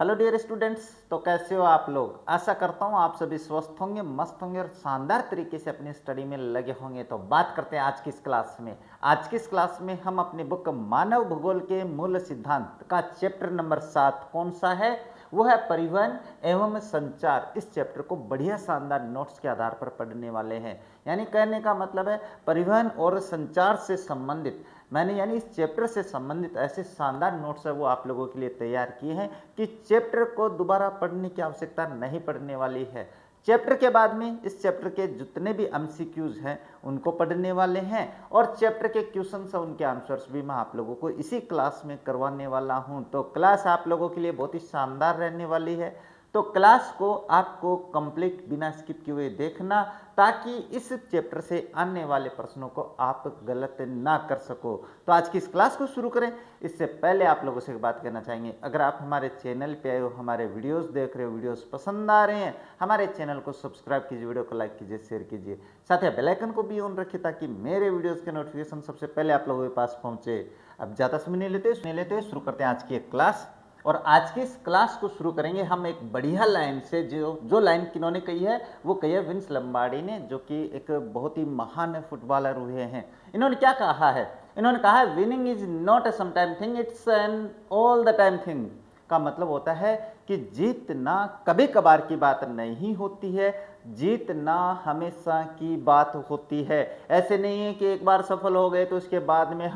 Hello dear students. तो कैसे हो आप लोग? आशा करता हूँ आप सभी स्वस्थ होंगे, मस्त होंगे और शानदार तरीके से अपनी स्टडी में लगे होंगे। तो बात करते हैं आज की इस क्लास में। आज की इस क्लास में हम अपनी बुक मानव भूगोल के मूल सिद्धांत का चैप्टर नंबर 7 कौन सा है? वो है परिवहन एवं संचार। इस चैप्टर को बढ़िया शानदार नोट्स के आधार पर पढ़ने वाले हैं। यानी कहने का मतलब है परिवहन और संचार से संबंधित मैंने यानी इस चैप्टर से संबंधित ऐसे शानदार नोट्स है वो आप लोगों के लिए तैयार किए हैं कि चैप्टर को दोबारा पढ़ने की आवश्यकता नहीं पड़ने वाली है। चैप्टर के बाद में इस चैप्टर के जितने भी एमसीक्यूज हैं उनको पढ़ने वाले हैं और चैप्टर के क्वेश्चंस और उनके आंसर्स भी मैं आप लोगों को इसी क्लास में करवाने वाला हूं। तो क्लास आप लोगों के लिए बहुत ही शानदार रहने वाली है। तो क्लास को आपको कंप्लीट बिना स्किप किए हुए देखना ताकि इस चैप्टर से आने वाले प्रश्नों को आप गलत ना कर सको। तो आज की इस क्लास को शुरू करें इससे पहले आप लोगों से एक बात कहना चाहेंगे, अगर आप हमारे चैनल पे आए हो, हमारे वीडियोस देख रहे हो, वीडियोस पसंद आ रहे हैं, हमारे चैनल को सब्सक्राइब कीजिए, वीडियो को लाइक कीजिए, शेयर कीजिए, साथ ही बेल आइकन को भी ऑन रखिए ताकि मेरे वीडियोस के नोटिफिकेशन सबसे पहले आप लोगों के पास पहुंचे। अब ज़्यादा समय नहीं लेते शुरू करते हैं आज की एक क्लास। और आज की इस क्लास को शुरू करेंगे हम एक बढ़िया लाइन से, जो लाइन किन्होंने कही है वो कही है विंस लंबार्डी ने, जो कि एक बहुत ही महान फुटबॉलर हुए हैं। इन्होंने क्या कहा है? इन्होंने कहा है winning is not a sometime thing, it's an all the time thing. का मतलब होता है कि जीतना कभी कभार की बात नहीं होती है, जीतना हमेशा की बात होती है। ऐसे नहीं है कि एक बार सफल हो गए तो उसके बाद में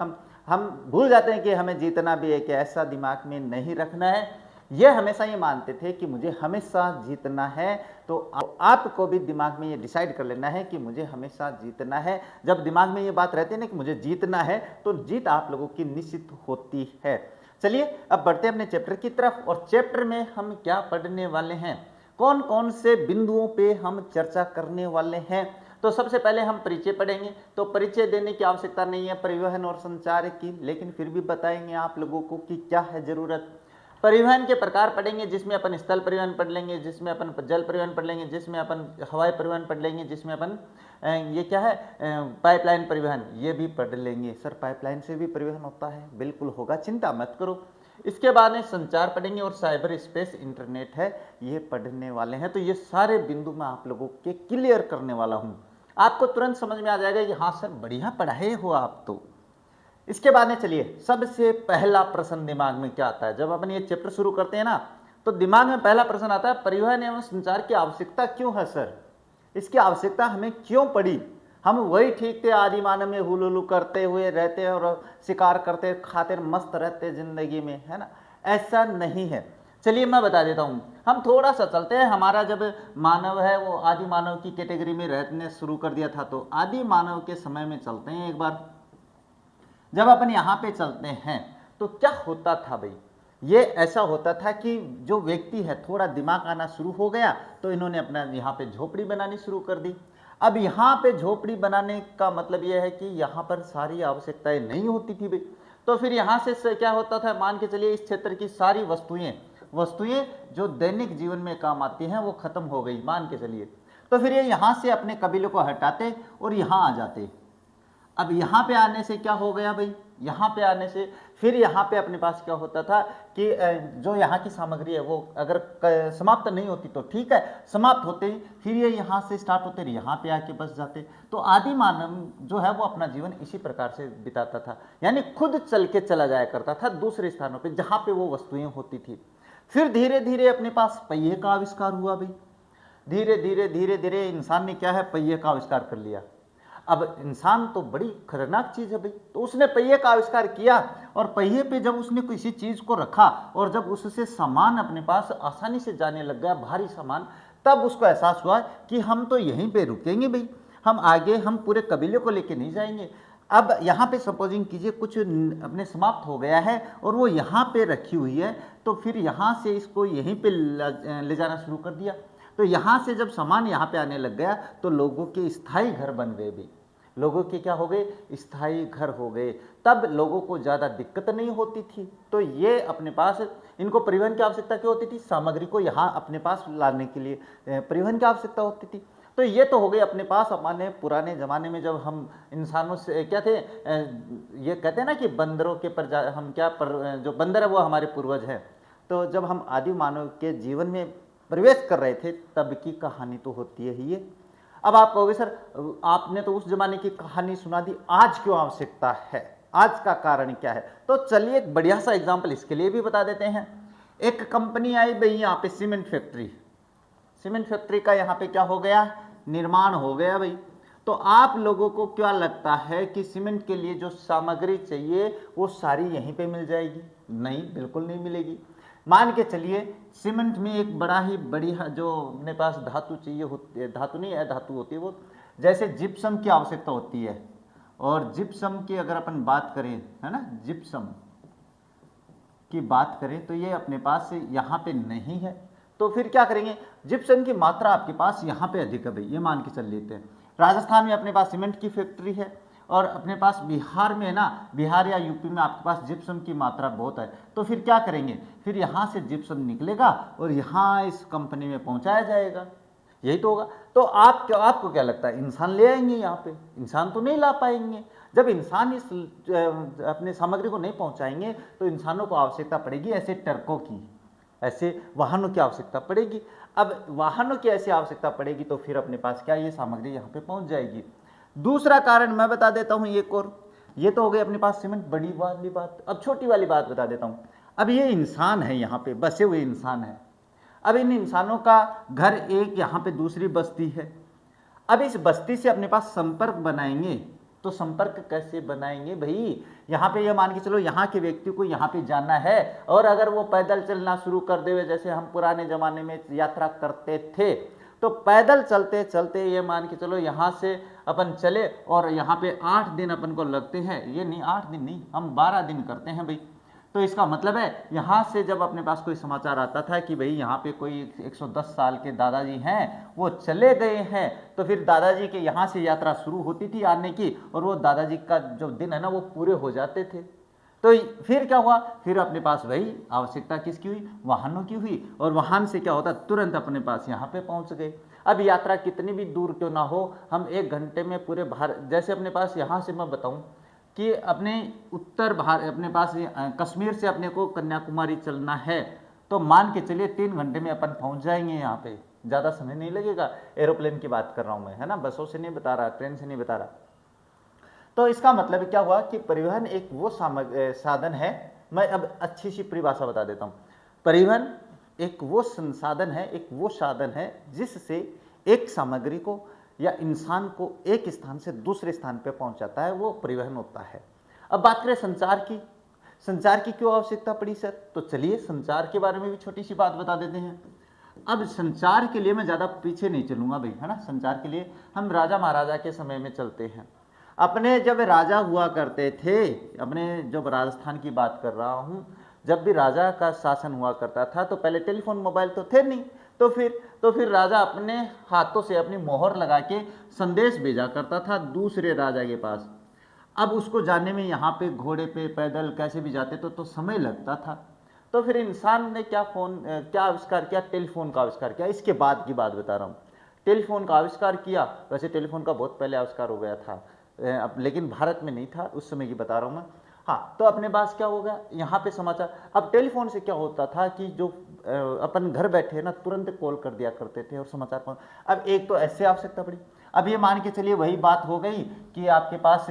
हम भूल जाते हैं कि हमें जीतना भी है। कि ऐसा दिमाग में नहीं रखना है। ये हमेशा ये मानते थे कि मुझे हमेशा जीतना है। तो आपको भी दिमाग में ये डिसाइड कर लेना है कि मुझे हमेशा जीतना है। जब दिमाग में ये बात रहती है ना कि मुझे जीतना है तो जीत आप लोगों की निश्चित होती है। चलिए अब बढ़ते हैं अपने चैप्टर की तरफ। और चैप्टर में हम क्या पढ़ने वाले हैं, कौन कौन से बिंदुओं पे हम चर्चा करने वाले हैं। तो सबसे पहले हम परिचय पढ़ेंगे। तो परिचय देने की आवश्यकता नहीं है परिवहन और संचार की, लेकिन फिर भी बताएंगे आप लोगों को कि क्या है जरूरत। परिवहन के प्रकार पढ़ेंगे जिसमें अपन स्थल परिवहन पढ़ लेंगे, जिसमें अपन जल परिवहन पढ़ लेंगे, जिसमें अपन हवाई परिवहन पढ़ लेंगे, जिसमें अपन ये क्या है पाइपलाइन परिवहन ये भी पढ़ लेंगे। सर पाइपलाइन से भी परिवहन होता है? बिल्कुल होगा, चिंता मत करो। इसके बाद में संचार पढ़ेंगे और साइबर स्पेस इंटरनेट है ये पढ़ने वाले हैं। तो ये सारे बिंदु मैं आप लोगों के क्लियर करने वाला हूं। आपको तुरंत समझ में आ जाएगा कि हाँ सर बढ़िया पढ़ाए हो आप। तो इसके बाद में चलिए सबसे पहला प्रश्न दिमाग में क्या आता है जब अपन ये चैप्टर शुरू करते हैं ना, तो दिमाग में पहला प्रश्न आता है परिवहन एवं संचार की आवश्यकता क्यों है सर? इसकी आवश्यकता हमें क्यों पड़ी? हम वही ठीक थे आदि मानव में हुलुलु करते हुए रहते और शिकार करते खाते मस्त रहते जिंदगी में, है ना? ऐसा नहीं है। चलिए मैं बता देता हूँ। हम थोड़ा सा चलते हैं। हमारा जब मानव है वो आदि मानव की कैटेगरी में रहने शुरू कर दिया था, तो आदि मानव के समय में चलते हैं एक बार। जब अपन यहाँ पे चलते हैं तो क्या होता था भाई? ये ऐसा होता था कि जो व्यक्ति है थोड़ा दिमाग आना शुरू हो गया तो इन्होंने अपना यहाँ पे झोपड़ी बनानी शुरू कर दी। अब यहाँ पे झोपड़ी बनाने का मतलब ये है कि यहाँ पर सारी आवश्यकताएं नहीं होती थी भाई। तो फिर यहाँ से क्या होता था, मान के चलिए इस क्षेत्र की सारी वस्तुएं जो दैनिक जीवन में काम आती हैं वो खत्म हो गई मान के चलिए। तो फिर ये यहाँ से अपने कबीलों को हटाते और यहाँ आ जाते। अब यहाँ पे आने से क्या हो गया भाई? यहाँ पे आने से फिर यहाँ पे अपने पास क्या होता था कि जो यहाँ की सामग्री है वो अगर समाप्त नहीं होती तो ठीक है, समाप्त होते ही फिर ये यहाँ से स्टार्ट होते यहाँ पे आके बस जाते। तो आदि मानव जो है वो अपना जीवन इसी प्रकार से बिताता था, यानी खुद चल के चला जाया करता था दूसरे स्थानों पे जहाँ पे वो वस्तुएं होती थी। फिर धीरे धीरे अपने पास पहिए का आविष्कार हुआ भाई। धीरे धीरे इंसान ने क्या है, पहिए का आविष्कार कर लिया। अब इंसान तो बड़ी खतरनाक चीज है भाई, तो उसने पहिए का आविष्कार किया और पहिए पे जब उसने किसी चीज को रखा और जब उससे सामान अपने पास आसानी से जाने लग गया, भारी सामान, तब उसको एहसास हुआ कि हम तो यहीं पे रुकेंगे भाई, हम आगे हम पूरे कबीले को लेके नहीं जाएंगे। अब यहाँ पे सपोजिंग कीजिए कुछ अपने समाप्त हो गया है और वो यहाँ पे रखी हुई है, तो फिर यहाँ से इसको यहीं पे ले जाना शुरू कर दिया। तो यहाँ से जब सामान यहाँ पे आने लग गया तो लोगों के स्थायी घर बन गए भी। लोगों के क्या हो गए? स्थायी घर हो गए। तब लोगों को ज़्यादा दिक्कत नहीं होती थी। तो ये अपने पास इनको परिवहन की आवश्यकता क्यों होती थी? सामग्री को यहाँ अपने पास लाने के लिए परिवहन की आवश्यकता होती थी। तो ये तो हो गई अपने पास। हमारे पुराने ज़माने में जब हम इंसानों से क्या थे, ये कहते हैं ना कि बंदरों के जो बंदर है वो हमारे पूर्वज हैं। तो जब हम आदि मानव के जीवन में प्रवेश कर रहे थे तब की कहानी तो होती है ये। अब आप कहोगे सर आपने तो उस जमाने की कहानी सुना दी, आज क्यों आवश्यकता है, आज का कारण क्या है? तो चलिए एक बढ़िया सा एग्जाम्पल इसके लिए भी बता देते हैं। एक कंपनी आई भाई यहाँ पे सीमेंट फैक्ट्री का यहाँ पे क्या हो गया, निर्माण हो गया भाई। तो आप लोगों को क्या लगता है कि सीमेंट के लिए जो सामग्री चाहिए वो सारी यहीं पे मिल जाएगी? नहीं, बिल्कुल नहीं मिलेगी। मान के चलिए सीमेंट में एक बड़ा ही बढ़िया जो अपने पास धातु चाहिए होती है, धातु नहीं है, धातु होती है वो, जैसे जिप्सम की आवश्यकता होती है। और जिप्सम की अगर अपन बात करें, है ना, जिप्सम की बात करें तो ये अपने पास यहाँ पे नहीं है। तो फिर क्या करेंगे, जिप्सम की मात्रा आपके पास यहाँ पे अधिक है भाई, ये मान के चल लेते हैं। राजस्थान में अपने पास सीमेंट की फैक्ट्री है और अपने पास बिहार में ना, बिहार या यूपी में आपके पास जिप्सम की मात्रा बहुत है। तो फिर क्या करेंगे, फिर यहाँ से जिप्सम निकलेगा और यहाँ इस कंपनी में पहुँचाया जाएगा, यही तो होगा। तो आपको क्या लगता है, इंसान ले आएंगे यहाँ पे? इंसान तो नहीं ला पाएंगे। जब इंसान इस अपने सामग्री को नहीं पहुँचाएंगे तो इंसानों को आवश्यकता पड़ेगी ऐसे ट्रकों की, ऐसे वाहनों की आवश्यकता पड़ेगी। अब वाहनों की ऐसी आवश्यकता पड़ेगी तो फिर अपने पास क्या, ये सामग्री यहाँ पे पहुँच जाएगी। दूसरा कारण मैं बता देता हूँ एक और, ये तो हो गई अपने पास सीमेंट, बड़ी वाली बात। अब छोटी वाली बात बता देता हूँ। अब ये इंसान है, यहाँ पे बसे हुए इंसान है। अब इन इंसानों का घर एक यहाँ पे दूसरी बस्ती है। अब इस बस्ती से अपने पास संपर्क बनाएंगे, तो संपर्क कैसे बनाएंगे भाई? यहाँ पे ये मान के चलो यहाँ के व्यक्ति को यहाँ पे जाना है और अगर वो पैदल चलना शुरू कर देवे, जैसे हम पुराने जमाने में यात्रा करते थे, तो पैदल चलते चलते ये मान के चलो यहाँ से अपन चले और यहाँ पे 8 दिन अपन को लगते हैं। ये नहीं, 8 दिन नहीं, हम 12 दिन करते हैं भाई। तो इसका मतलब है यहाँ से जब अपने पास कोई समाचार आता था कि भाई यहाँ पे कोई 110 साल के दादाजी हैं, वो चले गए हैं, तो फिर दादाजी के यहाँ से यात्रा शुरू होती थी आने की और वो दादाजी का जो दिन है ना वो पूरे हो जाते थे। तो फिर क्या हुआ, फिर अपने पास वही आवश्यकता किसकी हुई, वाहनों की हुई। और वाहन से क्या होता, तुरंत अपने पास यहाँ पे पहुँच गए। अब यात्रा कितनी भी दूर क्यों ना हो, हम 1 घंटे में पूरे भारत, जैसे अपने पास यहाँ से मैं बताऊँ कि अपने उत्तर भारत, अपने पास कश्मीर से अपने को कन्याकुमारी चलना है, तो मान के चलिए 3 घंटे में अपन पहुँच जाएंगे यहाँ पे, ज़्यादा समय नहीं लगेगा। एरोप्लेन की बात कर रहा हूँ मैं, है ना, बसों से नहीं बता रहा, ट्रेन से नहीं बता रहा। तो इसका मतलब क्या हुआ कि परिवहन एक वो साधन है, मैं अब अच्छी सी परिभाषा बता देता हूँ। परिवहन एक वो संसाधन है, एक वो साधन है जिससे एक सामग्री को या इंसान को एक स्थान से दूसरे स्थान पर पहुंचाता है, वो परिवहन होता है। अब बात करें संचार की, संचार की क्यों आवश्यकता पड़ी सर? तो चलिए संचार के बारे में भी छोटी सी बात बता देते हैं। अब संचार के लिए मैं ज़्यादा पीछे नहीं चलूँगा भाई, है ना। संचार के लिए हम राजा महाराजा के समय में चलते हैं। अपने जब राजा हुआ करते थे, अपने जब राजस्थान की बात कर रहा हूँ, जब भी राजा का शासन हुआ करता था तो पहले टेलीफोन मोबाइल तो थे नहीं, तो फिर राजा अपने हाथों से अपनी मोहर लगा के संदेश भेजा करता था दूसरे राजा के पास। अब उसको जाने में यहाँ पे घोड़े पे, पैदल, कैसे भी जाते तो समय लगता था। तो फिर इंसान ने क्या आविष्कार किया, टेलीफोन का आविष्कार किया। इसके बाद की बात बता रहा हूँ, टेलीफोन का आविष्कार किया। वैसे टेलीफोन का बहुत पहले आविष्कार हो गया था, अब लेकिन भारत में नहीं था, उस समय की बता रहा हूँ मैं। हाँ, तो अपने पास क्या हो गया, यहाँ पे समाचार। अब टेलीफोन से क्या होता था कि जो अपन घर बैठे ना तुरंत कॉल कर दिया करते थे और समाचार पहुँच। अब एक तो ऐसे आवश्यकता पड़ी। अब ये मान के चलिए वही बात हो गई कि आपके पास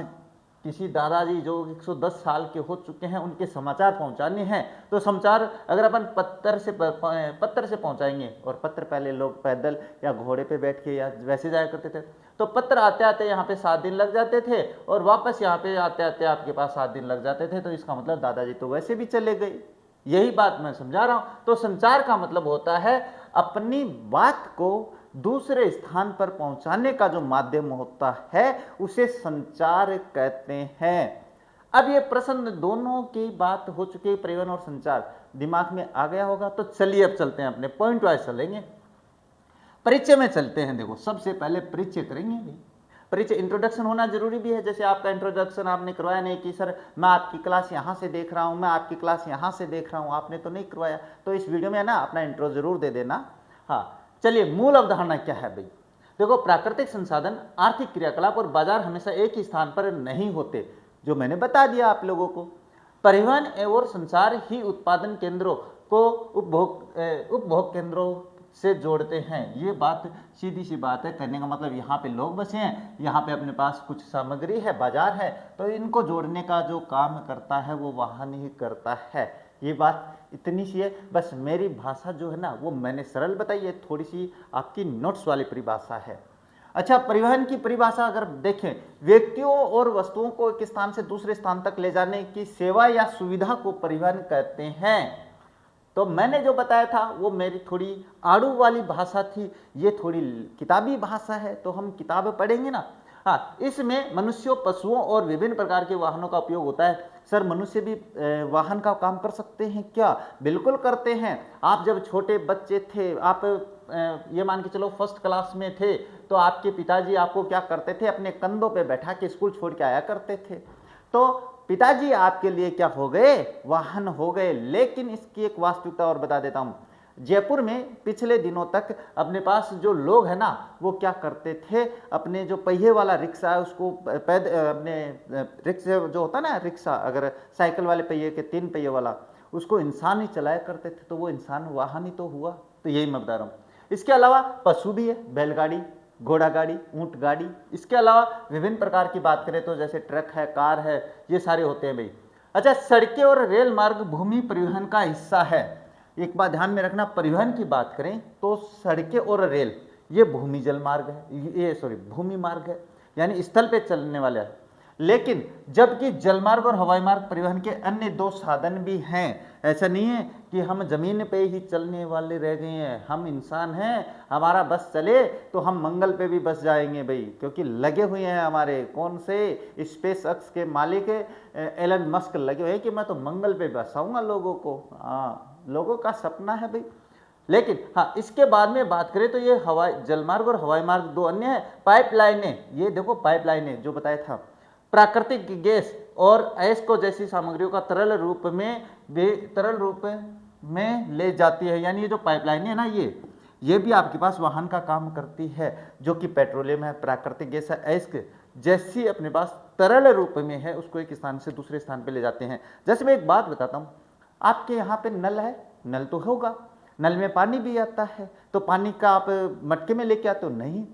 किसी दादाजी जो 110 साल के हो चुके हैं, उनके समाचार पहुंचाने हैं, तो समाचार अगर अपन पत्थर से पहुंचाएंगे, और पत्र पहले लोग पैदल या घोड़े पे बैठ के या वैसे जाया करते थे, तो पत्र आते आते यहाँ पे 7 दिन लग जाते थे और वापस यहाँ पे आते आते आपके पास 7 दिन लग जाते थे। तो इसका मतलब दादाजी तो वैसे भी चले गए। यही बात मैं समझा रहा हूँ। तो संचार का मतलब होता है अपनी बात को दूसरे स्थान पर पहुंचाने का जो माध्यम होता है उसे संचार कहते हैं। अब ये प्रश्न दोनों की बात हो चुकी है, परिवहन और संचार, दिमाग में आ गया होगा। तो चलिए अब चलते हैं, अपने पॉइंट वाइज चलेंगे, परिचय में चलते हैं। देखो सबसे पहले परिचय करेंगे। परिचय इंट्रोडक्शन होना जरूरी भी है। जैसे आपका इंट्रोडक्शन आपने करवाया नहीं कि सर मैं आपकी क्लास यहाँ से देख रहा हूँ, मैं आपकी क्लास यहाँ से देख रहा हूँ, आपने तो नहीं करवाया। तो इस वीडियो में है ना अपना इंट्रो जरूर दे देना। हाँ चलिए, मूल अवधारणा क्या है भाई? देखो, प्राकृतिक संसाधन, आर्थिक क्रियाकलाप और बाजार हमेशा एक ही स्थान पर नहीं होते, जो मैंने बता दिया आप लोगों को। परिवहन और संचार ही उत्पादन केंद्रों, को उपभोग केंद्रों से जोड़ते हैं। ये बात सीधी सी बात है, कहने का मतलब यहाँ पे लोग बसे हैं, यहाँ पे अपने पास कुछ सामग्री है, बाजार है, तो इनको जोड़ने का जो काम करता है वो वाहन ही करता है। ये बात इतनी सी है। बस मेरी भाषा जो है ना वो मैंने सरल बताई है, थोड़ी सी आपकी नोट्स वाली परिभाषा है। अच्छा, परिवहन की परिभाषा अगर देखें, व्यक्तियों और वस्तुओं को एक स्थान से दूसरे स्थान तक ले जाने की सेवा या सुविधा को परिवहन कहते हैं। तो मैंने जो बताया था वो मेरी थोड़ी आड़ू वाली भाषा थी, ये थोड़ी किताबी भाषा है, तो हम किताबें पढ़ेंगे ना। हाँ, इसमें मनुष्यों, पशुओं और विभिन्न प्रकार के वाहनों का उपयोग होता है। सर, मनुष्य भी वाहन का काम कर सकते हैं क्या? बिल्कुल करते हैं। आप जब छोटे बच्चे थे, आप ये मान के चलो फर्स्ट क्लास में थे, तो आपके पिताजी आपको क्या करते थे? अपने कंधों पे बैठा के स्कूल छोड़ के आया करते थे। तो पिताजी आपके लिए क्या हो गए? वाहन हो गए। लेकिन इसकी एक वास्तविकता और बता देता हूं। जयपुर में पिछले दिनों तक अपने पास जो लोग हैं ना वो क्या करते थे? अपने जो पहिए वाला रिक्शा है उसको अपने रिक्शा जो होता ना रिक्शा, अगर साइकिल वाले पहिए के 3 पहिए वाला, उसको इंसान ही चलाया करते थे, तो वो इंसान वाहन ही तो हुआ। तो यही मैं बता रहा हूँ। इसके अलावा पशु भी है, बैलगाड़ी, घोड़ा गाड़ी, ऊंट गाड़ी। इसके अलावा विभिन्न प्रकार की बात करें तो जैसे ट्रक है, कार है, ये सारे होते हैं भाई। अच्छा, सड़कें और रेल मार्ग भूमि परिवहन का हिस्सा है। एक बात ध्यान में रखना, परिवहन की बात करें तो सड़कें और रेल ये भूमि जल मार्ग है, ये भूमि मार्ग है, यानी स्थल पे चलने वाले है। लेकिन जबकि जलमार्ग और हवाई मार्ग परिवहन के अन्य 2 साधन भी हैं। ऐसा नहीं है कि हम जमीन पे ही चलने वाले रह गए हैं। हम इंसान हैं, हमारा बस चले तो हम मंगल पे भी बस जाएंगे भाई, क्योंकि लगे हुए हैं हमारे कौन से स्पेस एक्स के मालिक एलन मस्क लगे हुए हैं कि मैं तो मंगल पे बसाऊंगा लोगों को। हाँ, लोगों का सपना है भाई। लेकिन हाँ, इसके बाद में बात करें तो ये हवाई जलमार्ग और हवाई मार्ग 2 अन्य है। पाइपलाइनें, ये देखो पाइपलाइनें जो बताया था, प्राकृतिक गैस और अयस्क जैसी सामग्रियों का तरल रूप में ले जाती है। यानी ये जो पाइपलाइन है ना, ये भी आपके पास वाहन का काम करती है, जो कि पेट्रोलियम है, प्राकृतिक गैस है, अयस्क जैसी अपने पास तरल रूप में है, उसको एक स्थान से दूसरे स्थान पे ले जाते हैं। जैसे मैं एक बात बताता हूँ, आपके यहाँ पे नल है, नल तो होगा, नल में पानी भी आता है, तो पानी का आप मटके में लेके आते हो? नहीं,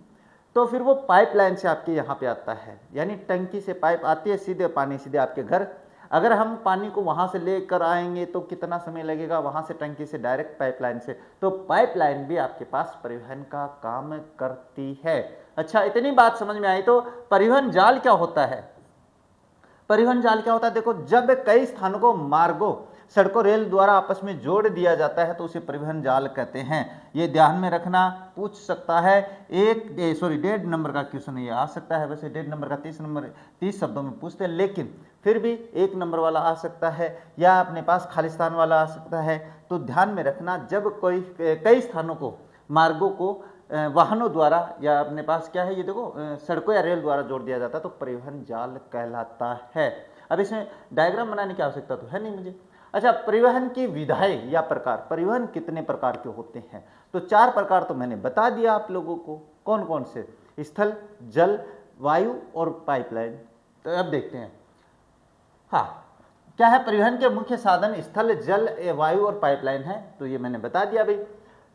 तो फिर वो पाइपलाइन से आपके यहाँ पे आता है, यानी टंकी से पाइप आती है, सीधे पानी सीधे आपके घर। अगर हम पानी को वहाँ से लेकर आएंगे तो कितना समय लगेगा? वहाँ से टंकी से डायरेक्ट पाइपलाइन से। तो पाइपलाइन भी आपके पास परिवहन का काम करती है। अच्छा, इतनी बात समझ में आई। तो परिवहन जाल क्या होता है? परिवहन जाल क्या होता है? देखो, जब कई स्थानों को मार्गों, सड़कों, रेल द्वारा आपस में जोड़ दिया जाता है तो उसे परिवहन जाल कहते हैं। ये ध्यान में रखना, पूछ सकता है। 1.5 नंबर का क्वेश्चन ये आ सकता है। वैसे 1.5 नंबर का 30 शब्दों में पूछते हैं, लेकिन फिर भी 1 नंबर वाला आ सकता है, या अपने पास खालिस्तान वाला आ सकता है। तो ध्यान में रखना, जब कई स्थानों को, मार्गों को वाहनों द्वारा या अपने पास क्या है, ये देखो, सड़कों या रेल द्वारा जोड़ दिया जाता है तो परिवहन जाल कहलाता है। अब इसमें डायग्राम बनाने की आवश्यकता तो है नहीं मुझे। अच्छा, परिवहन की विधाएं या प्रकार, परिवहन कितने प्रकार के होते हैं? तो 4 प्रकार तो मैंने बता दिया आप लोगों को। कौन कौन से? स्थल, जल, वायु और पाइपलाइन। तो अब देखते हैं, हाँ, क्या है परिवहन के मुख्य साधन? स्थल, जल, वायु और पाइपलाइन है। तो ये मैंने बता दिया भाई।